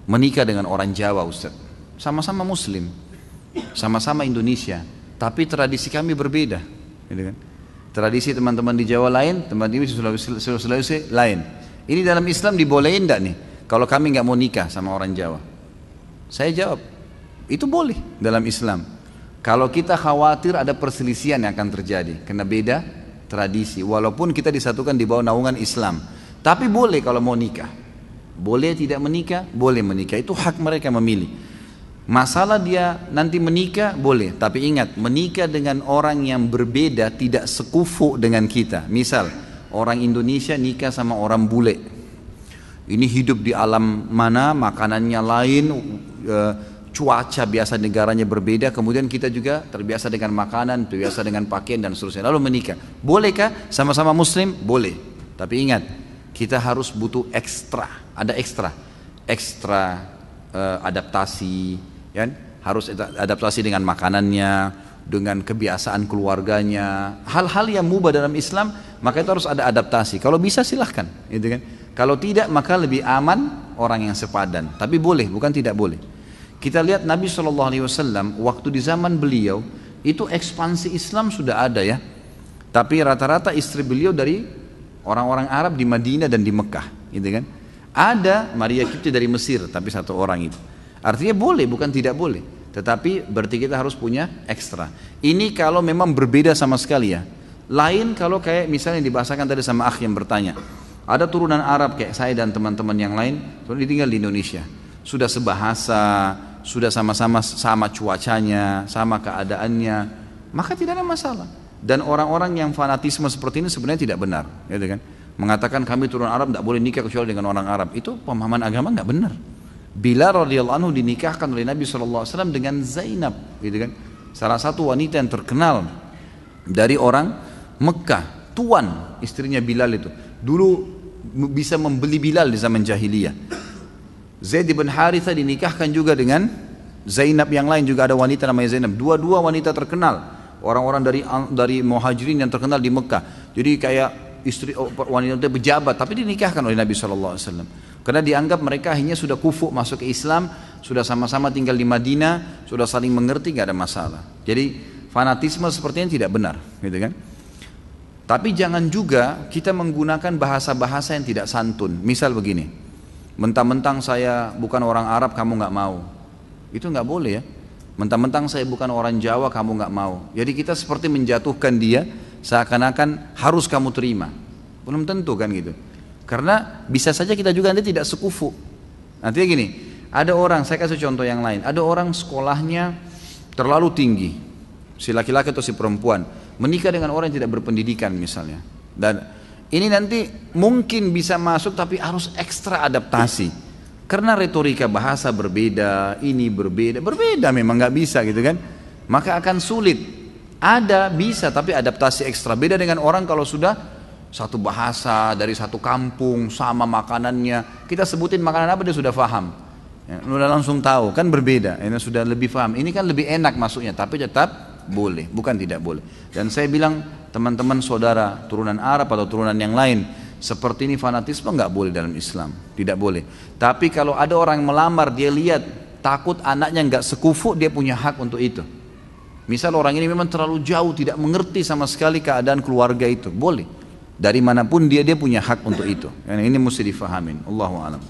[SPEAKER 1] menikah dengan orang Jawa Ustaz? Sama-sama Muslim, sama-sama Indonesia, tapi tradisi kami berbeda, gitu kan? Tradisi teman-teman di Jawa lain, teman-teman di Sulawesi lain. Ini dalam Islam dibolehin enggak nih? Kalau kami nggak mau nikah sama orang Jawa, saya jawab, itu boleh dalam Islam. Kalau kita khawatir ada perselisihan yang akan terjadi, karena beda tradisi. Walaupun kita disatukan di bawah naungan Islam, tapi boleh kalau mau nikah. Boleh tidak menikah, boleh menikah. Itu hak mereka memilih. Masalah dia nanti menikah boleh, tapi ingat menikah dengan orang yang berbeda tidak sekufu dengan kita. Misal orang Indonesia nikah sama orang bule, ini hidup di alam mana, makanannya lain, cuaca biasa negaranya berbeda, kemudian kita juga terbiasa dengan makanan, terbiasa dengan pakaian dan seterusnya, lalu menikah. Bolehkah sama-sama Muslim? Boleh, tapi ingat kita harus butuh ekstra, ada ekstra adaptasi, ya? Harus adaptasi dengan makanannya, dengan kebiasaan keluarganya, hal-hal yang mubah dalam Islam, maka itu harus ada adaptasi. Kalau bisa silahkan, gitu kan? Kalau tidak maka lebih aman orang yang sepadan. Tapi boleh, bukan tidak boleh. Kita lihat Nabi SAW waktu di zaman beliau itu ekspansi Islam sudah ada ya. Tapi rata-rata istri beliau dari orang-orang Arab di Madinah dan di Mekah, gitu kan? Ada Maria Kipti dari Mesir, tapi satu orang itu. Artinya boleh, bukan tidak boleh. Tetapi berarti kita harus punya ekstra. Ini kalau memang berbeda sama sekali ya. Lain kalau kayak misalnya dibahasakan tadi sama akh yang bertanya. Ada turunan Arab kayak saya dan teman-teman yang lain, soalnya tinggal di Indonesia. Sudah sebahasa, sudah sama-sama sama cuacanya, sama keadaannya, maka tidak ada masalah. Dan orang-orang yang fanatisme seperti ini sebenarnya tidak benar, gitu kan? Mengatakan kami turunan Arab tidak boleh nikah kecuali dengan orang Arab, itu pemahaman agama nggak benar. Bilal radhiyallahu anhu dinikahkan oleh Nabi SAW dengan Zainab, gitu kan? Salah satu wanita yang terkenal dari orang Mekah, tuan istrinya Bilal itu. Dulu bisa membeli Bilal di zaman jahiliyah. Zaid bin Haritha dinikahkan juga dengan Zainab, yang lain juga ada wanita namanya Zainab. Dua-dua wanita terkenal, orang-orang dari Muhajirin yang terkenal di Mekah. Jadi kayak istri wanita pejabat, tapi dinikahkan oleh Nabi SAW. Karena dianggap mereka akhirnya sudah kufu masuk ke Islam, sudah sama-sama tinggal di Madinah, sudah saling mengerti, nggak ada masalah. Jadi fanatisme sepertinya tidak benar, gitu kan? Tapi jangan juga kita menggunakan bahasa-bahasa yang tidak santun. Misal begini, mentang-mentang saya bukan orang Arab kamu nggak mau, itu nggak boleh ya. Mentang-mentang saya bukan orang Jawa kamu nggak mau. Jadi kita seperti menjatuhkan dia seakan-akan harus kamu terima. Belum tentu kan gitu. Karena bisa saja kita juga nanti tidak sekufu. Nanti gini, ada orang, saya kasih contoh yang lain. Ada orang sekolahnya terlalu tinggi, si laki-laki atau si perempuan, menikah dengan orang yang tidak berpendidikan misalnya. Dan ini nanti mungkin bisa masuk tapi harus ekstra adaptasi. Karena retorika bahasa berbeda, ini berbeda memang nggak bisa gitu kan. Maka akan sulit. Ada bisa tapi adaptasi ekstra. Beda dengan orang kalau sudah satu bahasa dari satu kampung sama makanannya. Kita sebutin makanan apa dia sudah paham. Ya, udah langsung tahu kan berbeda. Ini sudah lebih paham. Ini kan lebih enak masuknya tapi tetap boleh, bukan tidak boleh. Dan saya bilang teman-teman saudara turunan Arab atau turunan yang lain, seperti ini fanatisme nggak boleh dalam Islam, tidak boleh. Tapi kalau ada orang yang melamar, dia lihat takut anaknya nggak sekufu, dia punya hak untuk itu. Misal orang ini memang terlalu jauh, tidak mengerti sama sekali keadaan keluarga itu, boleh. Dari manapun dia punya hak untuk itu. Ini mesti difahamin. Allahu a'lam.